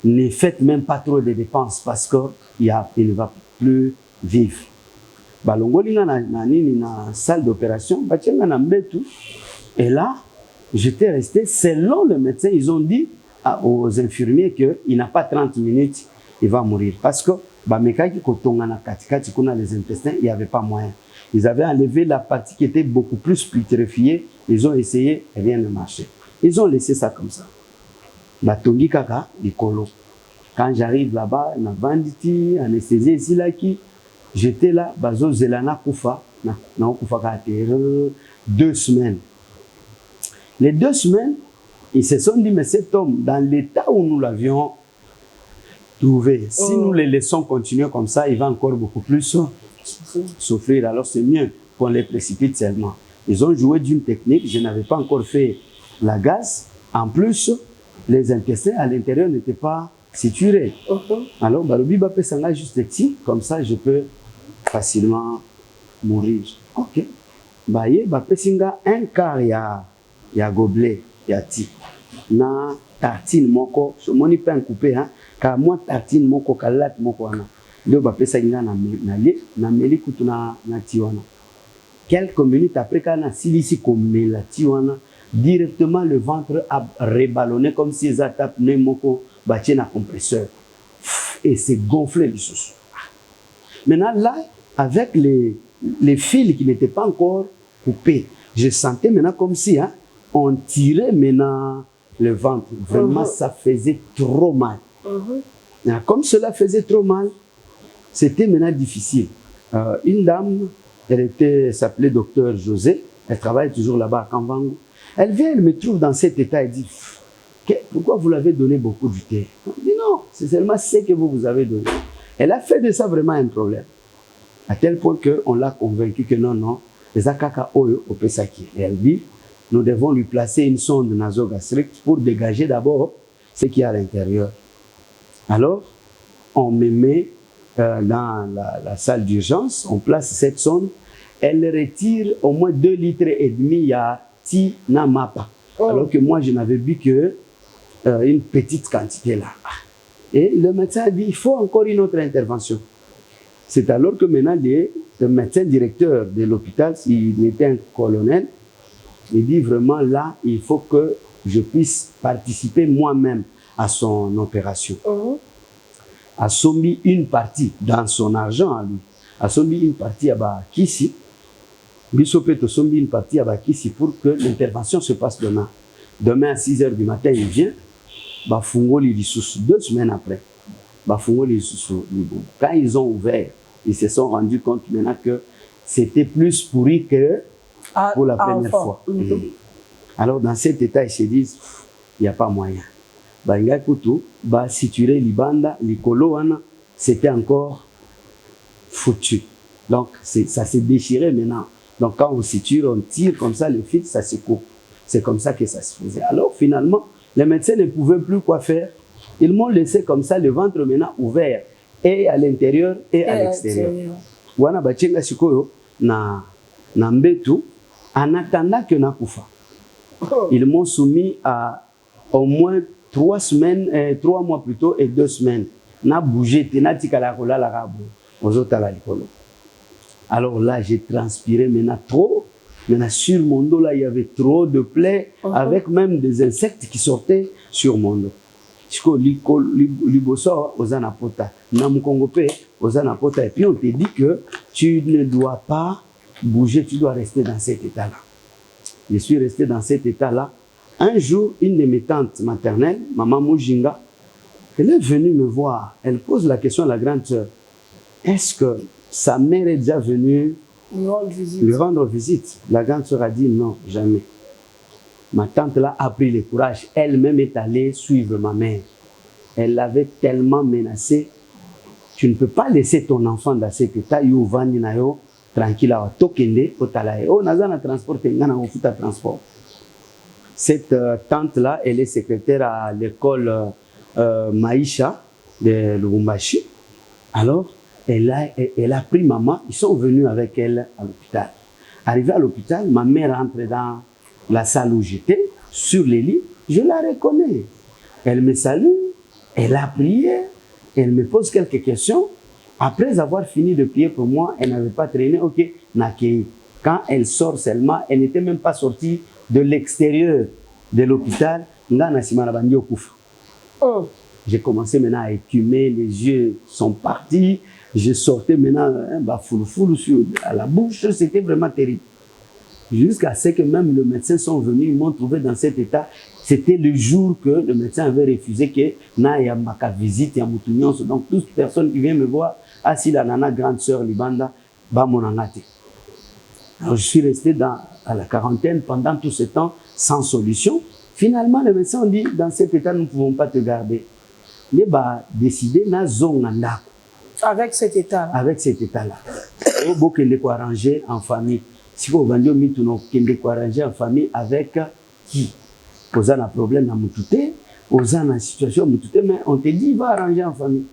Ne faites même pas trop de dépenses parce qu'il ne va plus vivre. Balongolinga na salle d'opération, et là, j'étais resté, selon le médecin, ils ont dit aux infirmiers qu'il n'a pas 30 minutes, il va mourir. Parce que les intestins, il n'y avait pas moyen. Ils avaient enlevé la partie qui était beaucoup plus putréfiée, ils ont essayé, et rien ne marchait. Ils ont laissé ça comme ça. Batongi kaka, likolo. Quand j'arrive là-bas, na banditi, anesthésie ici là qui, j'étais là, bazo zelana kufa, na kufa katere 2 semaines. Les 2 semaines, ils se sont dit, mais cet homme, dans l'état où nous l'avions trouvé, si nous le laissons continuer comme ça, il va encore beaucoup plus souffrir. Alors c'est mieux qu'on les précipite seulement. Ils ont joué d'une technique, je n'avais pas encore fait la gaz. En plus, les intestins à l'intérieur n'étaient pas situés. Alors, Barobi Bapé Sanga juste ici, comme ça je peux facilement mourir. Ok. Baye, bapesinga un quart ya gobelet, ya ti. Na tartine moko, ce moni pain coupé, hein, car moi tartine moko, kalat moko wana. Deux bapesinga na meli kutu na ti wana. Quelques minutes après, quand on a silisi comme la ti wana, directement le ventre a reballonné comme si ça tape moko, bâti na compresseur. Et c'est gonflé les sous. Maintenant là, avec les fils qui n'étaient pas encore coupés, je sentais maintenant comme si hein, on tirait maintenant le ventre. Vraiment, ça faisait trop mal. Comme cela faisait trop mal, c'était maintenant difficile. Une dame, elle s'appelait docteur José, elle travaille toujours là-bas à Kamvangu. Elle vient, elle me trouve dans cet état, elle dit, pourquoi vous l'avez donné beaucoup du thé? Je dis non, c'est seulement ce que vous avez donné. Elle a fait de ça vraiment un problème. À tel point qu'on l'a convaincu que non, les akaka oyo au pesaki. Et elle dit, nous devons lui placer une sonde nasogastrique pour dégager d'abord ce qu'il y a à l'intérieur. Alors, on me met dans la salle d'urgence, on place cette sonde, elle retire au moins 2,5 litres à ti na mapa. Alors que moi, je n'avais bu que une petite quantité là. Et le médecin a dit, il faut encore une autre intervention. C'est alors que maintenant, le médecin directeur de l'hôpital, il était un colonel, il dit vraiment là, il faut que je puisse participer moi-même à son opération. A sommi une partie dans son argent à lui. A sommi une partie à Bakissi. Bissopeto sommi une partie à Bakissi pour que l'intervention se passe demain. Demain à 6 h du matin, il vient. Bafungoli Lissous, 2 semaines après. Bafungoli Lissous. Quand ils ont ouvert, ils se sont rendus compte maintenant que c'était plus pourri que pour la première fois. Alors dans cet état, ils se disent, il n'y a pas moyen. Bainga Kutu, situer Libanda, Likolo, c'était encore foutu. Donc ça s'est déchiré maintenant. Donc quand on situe, on tire comme ça, le fil, ça se coupe. C'est comme ça que ça se faisait. Alors finalement, les médecins ne pouvaient plus quoi faire. Ils m'ont laissé comme ça, le ventre maintenant ouvert, et à l'intérieur et à l'extérieur. Wana bachenga sikoyo na mbetu, en attendant que na kufa. Ils m'ont soumis à au moins 3 semaines, 3 mois plutôt et 2 semaines. Na bougé, na tikala kola la rabo, ozota la likolo. Alors là, j'ai transpiré maintenant trop. Maintenant, sur mon dos, là, il y avait trop de plaies, avec même des insectes qui sortaient sur mon dos. Et puis on te dit que tu ne dois pas bouger, tu dois rester dans cet état-là. Je suis resté dans cet état-là. Un jour, une de mes tantes maternelles, Maman Mujinga, elle est venue me voir. Elle pose la question à la grande sœur. Est-ce que sa mère est déjà venue lui rendre visite? La grande sœur a dit non, jamais. Ma tante là a pris le courage. Elle-même est allée suivre ma mère. Elle l'avait tellement menacée. Tu ne peux pas laisser ton enfant dans cet état. You vani na yo tranquille à tokende otalae. Oh nazana transporte ngana ofuta transport. Cette tante là, elle est secrétaire à l'école Maïcha de Lubumbashi. Alors elle a pris maman. Ils sont venus avec elle à l'hôpital. Arrivé à l'hôpital, ma mère entre dans la salle où j'étais, sur les lits, je la reconnais. Elle me salue, elle a prié, elle me pose quelques questions. Après avoir fini de prier pour moi, elle n'avait pas traîné, ok, Nakei. Quand elle sort seulement, elle n'était même pas sortie de l'extérieur de l'hôpital. J'ai commencé maintenant à écumer, les yeux sont partis, je sortais maintenant à la bouche, c'était vraiment terrible. Jusqu'à ce que même les médecins sont venus, ils m'ont trouvé dans cet état. C'était le jour que le médecin avait refusé que na ma visite ya mutunyon. Donc toute personne qui vient me voir, assis la nana grande sœur Libanda, ba monangate. Alors je suis resté à la quarantaine pendant tout ce temps sans solution. Finalement, les médecins ont dit dans cet état nous ne pouvons pas te garder. Mais bah décider na zonga. Avec cet état. Avec cet état-là. Au beau que les arranger en famille. Si vous vendez au arranger en famille avec qui? Vous avez un problème à Moutouté, vous avez une situation à Moutouté, mais on te dit va arranger en famille.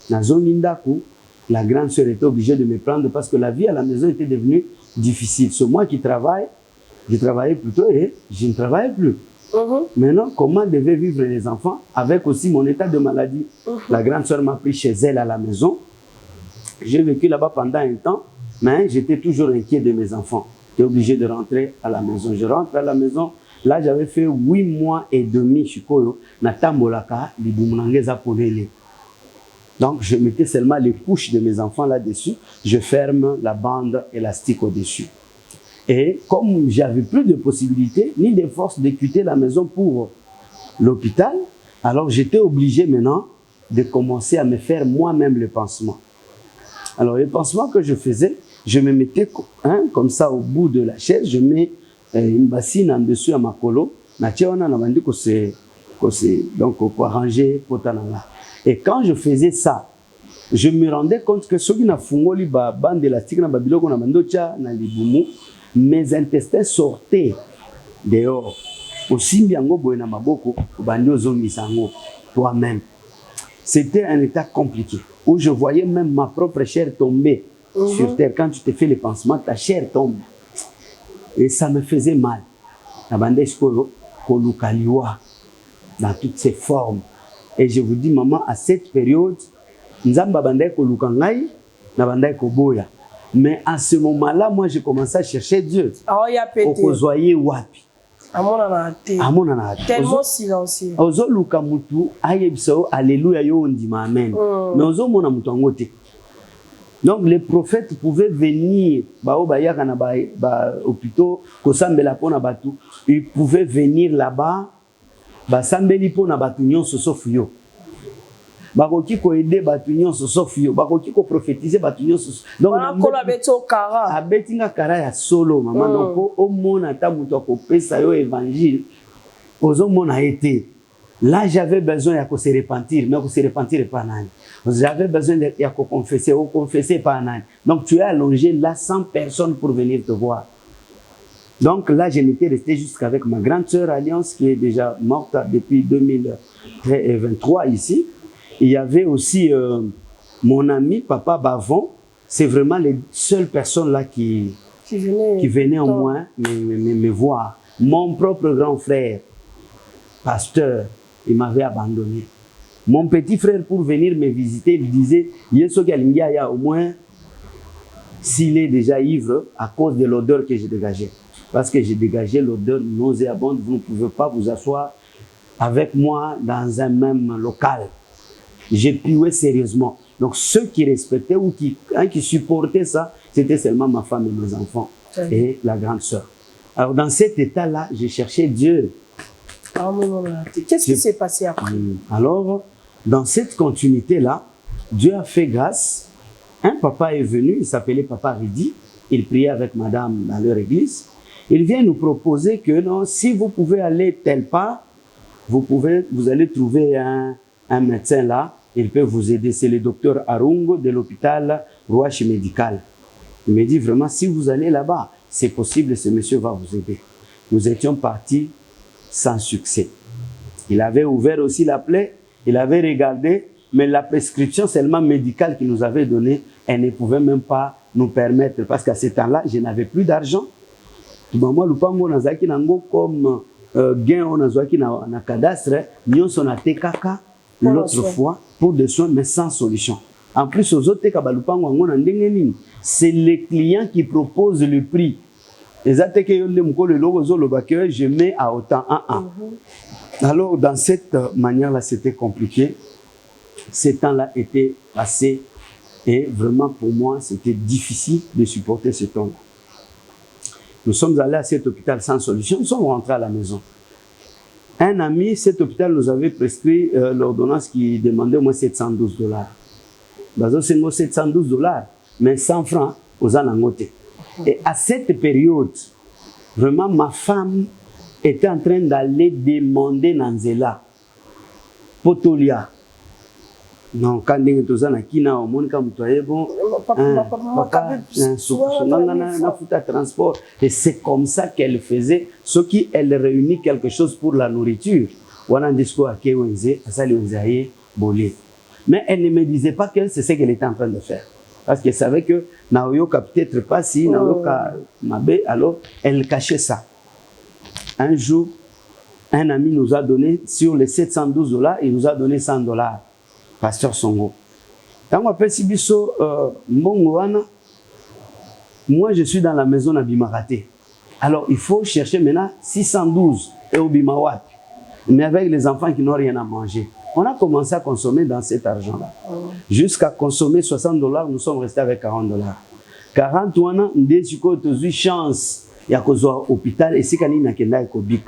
Dans Zonindaku, la grande sœur était obligée de me prendre parce que la vie à la maison était devenue difficile. C'est moi qui travaille, je travaillais plutôt et je ne travaillais plus. Maintenant, comment devaient vivre les enfants avec aussi mon état de maladie? La grande sœur m'a pris chez elle à la maison. J'ai vécu là-bas pendant un temps, mais j'étais toujours inquiet de mes enfants. J'étais obligé de rentrer à la maison. Je rentre à la maison. Là, j'avais fait 8 mois et demi chez Koyo. Donc, je mettais seulement les couches de mes enfants là-dessus. Je ferme la bande élastique au-dessus. Et comme j'avais plus de possibilités, ni de force de quitter la maison pour l'hôpital, alors j'étais obligé maintenant de commencer à me faire moi-même le pansement. Alors, le pansement que je faisais, je me mettais comme ça au bout de la chaise, je mets une bassine en dessus à ma colo, donc pour arranger potananga. Et quand je faisais ça, je me rendais compte que ceux qui n'ont pas de bande élastique, mes intestins sortaient dehors. Aussi, toi-même. C'était un état compliqué, où je voyais même ma propre chair tomber sur terre. Quand tu te fais les pansements, ta chair tombe. Et ça me faisait mal. Dans toutes ses formes. Et je vous dis, maman, à cette période, mais à ce moment-là, moi, j'ai commencé à chercher Dieu. Tellement silencieux. Donc les prophètes pouvaient venir, ils pouvaient venir là-bas, bakoki ko aider batunyo sosofio bakoki ko prophétiser batunyo sos donc abetinga kara ya solo maman donc au mona ta muto ko pesa yo évangile ozo mona été là j'avais besoin ya ko se repentir mais ko se repentir pas nani j'avais besoin de ya ko confesser ou confesser pas nani donc tu es allongé là sans personne pour venir te voir. Donc là je n'étais resté jusqu'avec ma grande sœur Alliance qui est déjà morte depuis 2023 ici. Il y avait aussi mon ami, Papa Bavon. C'est vraiment les seules personnes là qui venaient au moins me voir. Mon propre grand frère, pasteur, il m'avait abandonné. Mon petit frère, pour venir me visiter, il disait, au moins, s'il est déjà ivre, à cause de l'odeur que j'ai dégagée. Parce que j'ai dégagé l'odeur nauséabonde, vous ne pouvez pas vous asseoir avec moi dans un même local. J'ai pué sérieusement. Donc ceux qui respectaient ou qui supportaient ça, c'était seulement ma femme et mes enfants et la grande sœur. Alors dans cet état-là, j'ai cherché Dieu. Qu'est-ce qui s'est passé après? Alors, dans cette continuité-là, Dieu a fait grâce. Un papa est venu, il s'appelait Papa Ridi. Il priait avec madame dans leur église. Il vient nous proposer que non, si vous pouvez aller tel part, vous allez trouver un médecin là, il peut vous aider. C'est le docteur Arungo de l'hôpital Rouache Médical. Il me dit vraiment, si vous allez là-bas, c'est possible, ce monsieur va vous aider. Nous étions partis sans succès. Il avait ouvert aussi la plaie, il avait regardé, mais la prescription seulement médicale qu'il nous avait donnée, elle ne pouvait même pas nous permettre, parce qu'à ce temps-là, je n'avais plus d'argent. Moi, lupango nazaki nango comme gain on nazaki na cadastre, nyon son a tekaka l'autre fois pour des soins mais sans solution. En plus aux autres kabalupango ngo na ndenge nini, c'est les clients qui proposent le prix. Ezate ke yo le mko le logo zo le baké je mets à autant Alors dans cette manière là c'était compliqué. Ces temps-là étaient passés et vraiment pour moi c'était difficile de supporter ce temps-là. Nous sommes allés à cet hôpital sans solution, nous sommes rentrés à la maison. Un ami, cet hôpital nous avait prescrit l'ordonnance qui demandait au moins $712. Bazo sengo $712, mais 100 francs aux anangote. Et à cette période, vraiment ma femme était en train d'aller demander Nanzela, Potolia. Non, quand on est à Kina, on est comme toi, bon, transport. Et c'est comme ça qu'elle faisait, ce qui elle réunit quelque chose pour la nourriture. Mais elle ne me disait pas que c'est ce qu'elle était en train de faire. Parce qu'elle savait que Naoyoka peut-être pas si, Naoyoka Mabé, alors elle cachait ça. Un jour, un ami nous a donné, sur les $712, il nous a donné $100, Pasteur Songo. Quand on appelle Sibiso Mbongoana, moi je suis dans la maison d'Abimarate. Alors il faut chercher maintenant 612 et Obimawat, mais avec les enfants qui n'ont rien à manger. On a commencé à consommer dans cet argent-là. Jusqu'à consommer $60, nous sommes restés avec $40. 40 wana, ndechiko tozu chance ya kozwa hôpital et si kanini nakenda ekobik.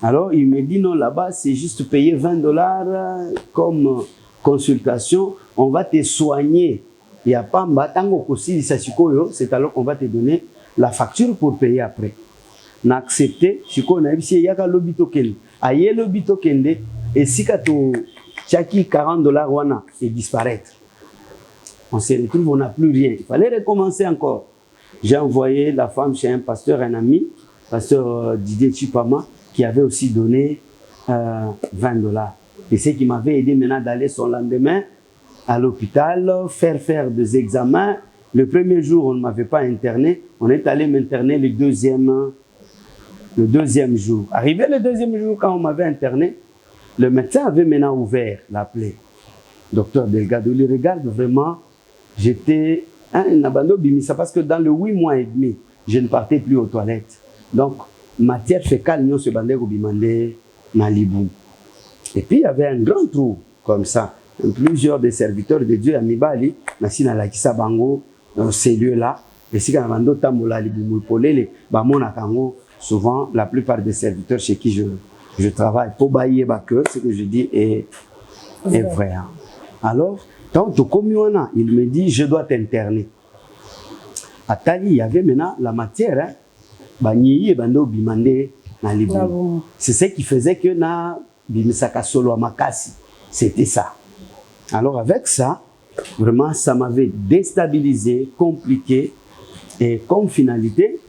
Alors il me dit non, là-bas c'est juste payer $20 comme consultation, on va te soigner. Il n'y a pas mbatango kosi sachikoyo, c'est alors qu'on va te donner la facture pour payer après. On a accepté, chiko na bisi yaka lobito kende. Aye lobito kende et si kato chaki $40 wana et disparaître. On se retrouve, on n'a plus rien. Il fallait recommencer encore. J'ai envoyé la femme chez un pasteur, un ami, pasteur Didier Chipama, qui avait aussi donné $20. Et c'est qui m'avait aidé maintenant d'aller son lendemain à l'hôpital, faire des examens. Le premier jour, on ne m'avait pas interné. On est allé m'interner le deuxième jour. Arrivé le deuxième jour, quand on m'avait interné, le médecin avait maintenant ouvert la plaie. Docteur Delgado, il regarde vraiment. J'étais un abandon bimisa parce que dans le 8 mois et demi, je ne partais plus aux toilettes. Donc, matière fécale, nous se bandait au bimandé, Malibou. Et puis, il y avait un grand trou comme ça. Plusieurs des serviteurs de Dieu à Nibali, Nassina Lakisa Bango, ces lieux-là. Et si quand on a Tambola, Libou, Polele, Bamona Kango, souvent, la plupart des serviteurs chez qui je travaille, pour bailler Bakke, ce que je dis est vrai. Alors, quand il me dit, je dois t'interner. À Tali, il y avait maintenant la matière, c'est ce qui faisait que na bimisaka solo makasi. C'était ça. Alors avec ça, vraiment, ça m'avait déstabilisé, compliqué. Et comme finalité,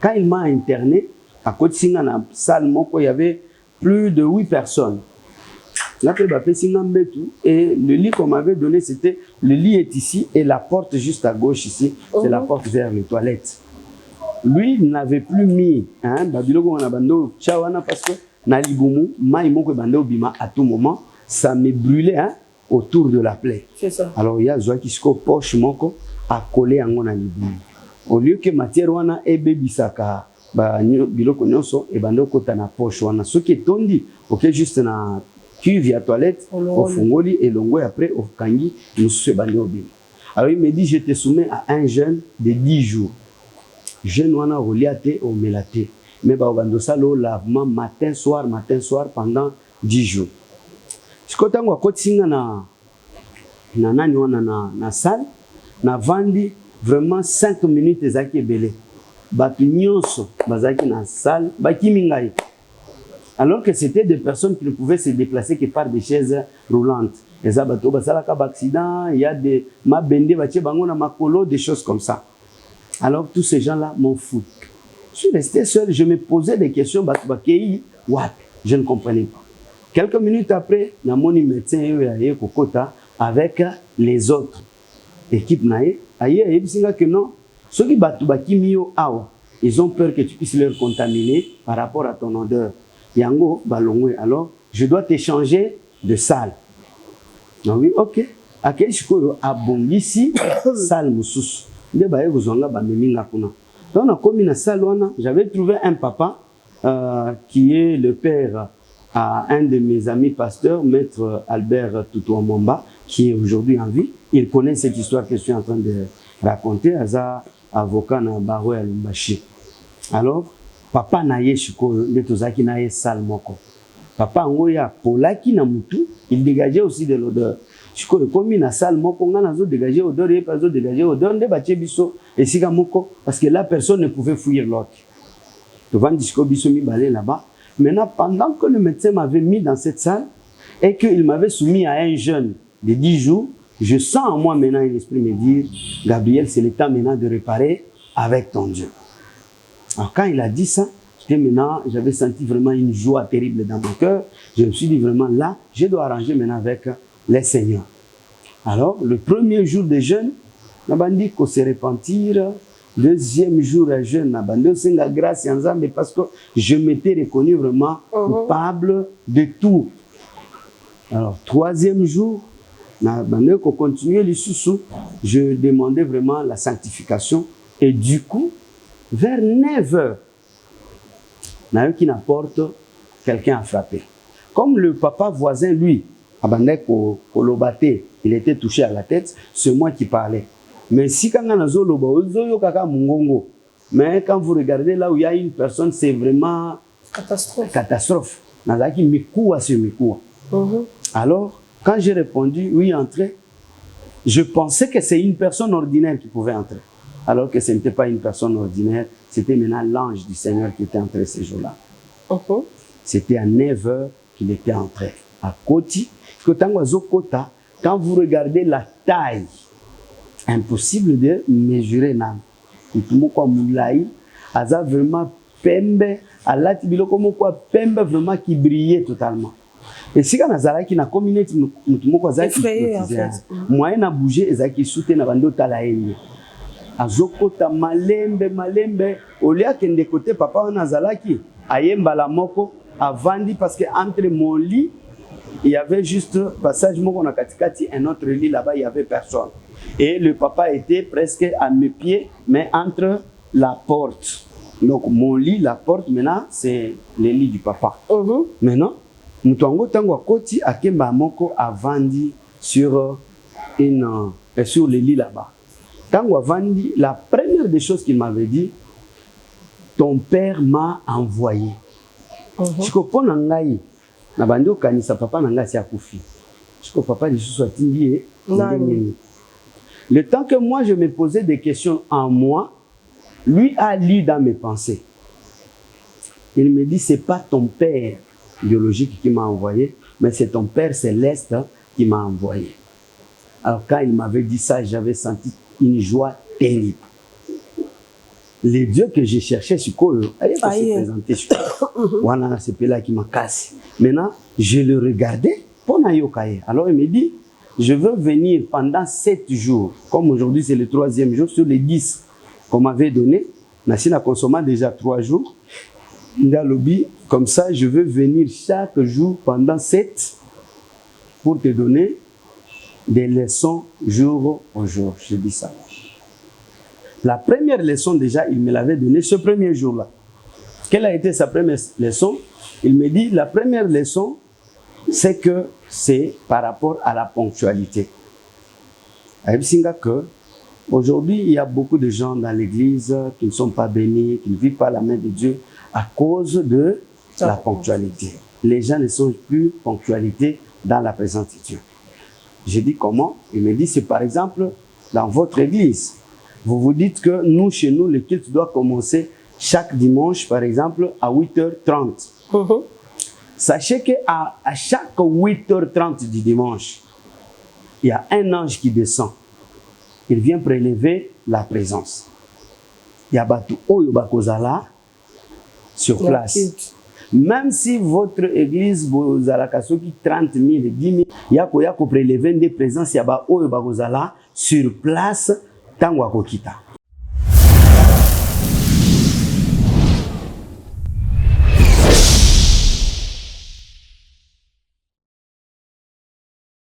quand il m'a interné, à côté de la salle, il y avait plus de 8 personnes. Et le lit qu'on m'avait donné, c'était le lit est ici et la porte juste à gauche ici, c'est la porte vers les toilettes. Lui n'avait plus mis, parce que à tout moment, ça me brûlait autour de la plaie. C'est ça. Alors il y a Zoakisko poche moko à coller en mon alibu. Au lieu que matière wana et bébisaka, biloko nyonso et bando kota na poche wana. Ce qui est tondi, ok, juste na cuve à toilette, au fongoli et longo après au kangi, nous se bandé au bim. Alors il me dit, je te soumets à un jeûne de 10 jours. Jeûne wana reliate au melate. Mais ba bando salo lavement matin soir pendant 10 jours. Ce que tango kotinga na nani wana na salle, na vandi vraiment 5 minutes ezaki belé. Batu nyonso bazaki na salle, bakimi ngai. Alors que c'était des personnes qui ne pouvaient se déplacer que par des chaises roulantes. Il y a des mabende, des choses comme ça. Alors tous ces gens-là m'ont foutu. Je suis resté seul, je me posais des questions, je ne comprenais pas. Quelques minutes après, il y a mon médecin avec les autres équipes. Ils ont peur que tu puisses leur contaminer par rapport à ton odeur. Yango balongwe, alors je dois t'échanger de salle. Non, oui, ok. Akei shikoyo abongisi salle mususu. Nde baye kozonga bameminga kuna. Donc na komi na salle wana, j'avais trouvé un papa qui est le père à un de mes amis pasteurs, maître Albert Tutuamomba, qui est aujourd'hui en vie. Il connaît cette histoire que je suis en train de raconter. Aza avocat na Baroué à Lumbashi. Alors papa na ye shikoyo nde tozaki na ye sale moko. Papa ngoya polaki na mutu, il dégageait aussi de l'odeur. Shikoyo komi na sale moko ngana zo dégager odeur et pas zo dégager odeur nde batie biso esika moko parce que la personne ne pouvait fuir l'autre. Devant disco biso mi balé là-bas. Maintenant pendant que le médecin m'avait mis dans cette salle et qu'il m'avait soumis à un jeûne de 10 jours, je sens en moi maintenant un esprit me dire Gabriel, c'est le temps maintenant de réparer avec ton Dieu. Alors quand il a dit ça, j'avais senti vraiment une joie terrible dans mon cœur. Je me suis dit vraiment là, je dois arranger maintenant avec les seigneurs. Alors, le premier jour de jeûne, on a dit qu'on se repentir. Deuxième jour à jeûne, on a dit grâce à Nzambe parce que je m'étais reconnu vraiment coupable de tout. Alors, troisième jour, on a continué les sous-sous. Je demandais vraiment la sanctification. Et du coup, vers 9 heures, on a eu qui n'apporte quelqu'un à frapper. Comme le papa voisin, lui, il était touché à la tête, c'est moi qui parlais. Mais si quand mais quand vous regardez là où il y a une personne, c'est vraiment catastrophe. Alors, quand j'ai répondu oui, entrez, je pensais que c'est une personne ordinaire qui pouvait entrer. Alors que ce n'était pas une personne ordinaire, c'était maintenant l'ange du Seigneur qui était entré ce jour-là. C'était à 9 heures qu'il était entré. À Koti, quand vous regardez la taille, impossible de mesurer nam. Aza vraiment pembe, alati biloko moko pembe vraiment qui brillait totalement. Et si quand Nazara qui n'a combiné mutumoko aza effrayé en fait. Moyen a bougé ezaki soute na bando tala ene. Azokota malembe olia kende côté papa Nazalaki ayemba la moko avandi parce que entre mon lit il y avait juste passage moko na katikati un autre lit là-bas il y avait personne. Et le papa était presque à mes pieds, mais entre la porte. Donc mon lit, la porte, maintenant, c'est le lit du papa. Maintenant, nous avons tango koti akemba moko avandi sur sur le lit là-bas. Tango avandi, la première des choses qu'il m'avait dit, ton père m'a envoyé. Je comprends nangai. Na bando kanisa papa nanga si akufi. Je comprends papa les choses soit tindié. Le temps que moi je me posais des questions en moi, lui a lu dans mes pensées. Il me dit, c'est pas ton père biologique qui m'a envoyé, mais c'est ton père céleste qui m'a envoyé. Alors quand il m'avait dit ça, j'avais senti une joie terrible. Les dieux que j'ai cherchés sur quoi allaient se présenter sur voilà, c'est là qui m'a cassé. Maintenant, je le regardais pour Nayokaye. Alors il me dit, je veux venir pendant 7 jours, comme aujourd'hui c'est le 3e jour, sur les 10 qu'on m'avait donné. Nassina consommant déjà 3 jours. Lobby, comme ça, je veux venir chaque jour pendant 7 pour te donner des leçons jour au jour. Je dis ça. La première leçon, déjà, il me l'avait donnée ce premier jour-là. Quelle a été sa première leçon? Il me dit, la première leçon, c'est que c'est par rapport à la ponctualité. Aujourd'hui, il y a beaucoup de gens dans l'église qui ne sont pas bénis, qui ne vivent pas la main de Dieu à cause de la ponctualité. Les gens ne sont plus ponctualité dans la présence de Dieu. J'ai dit comment? Il me dit, c'est par exemple dans votre église. Vous vous dites que nous, chez nous, le culte doit commencer chaque dimanche, par exemple, à 8h30. Sachez qu'à chaque 8h30 du dimanche, il y a un ange qui descend. Il vient prélever la présence. Il y a Batu Oyobakozala sur place. Même si votre église, vous avez 30 000, 10 000, il y a prélever des présences, il y a Oyobakozala sur place, Tangwa Kokita.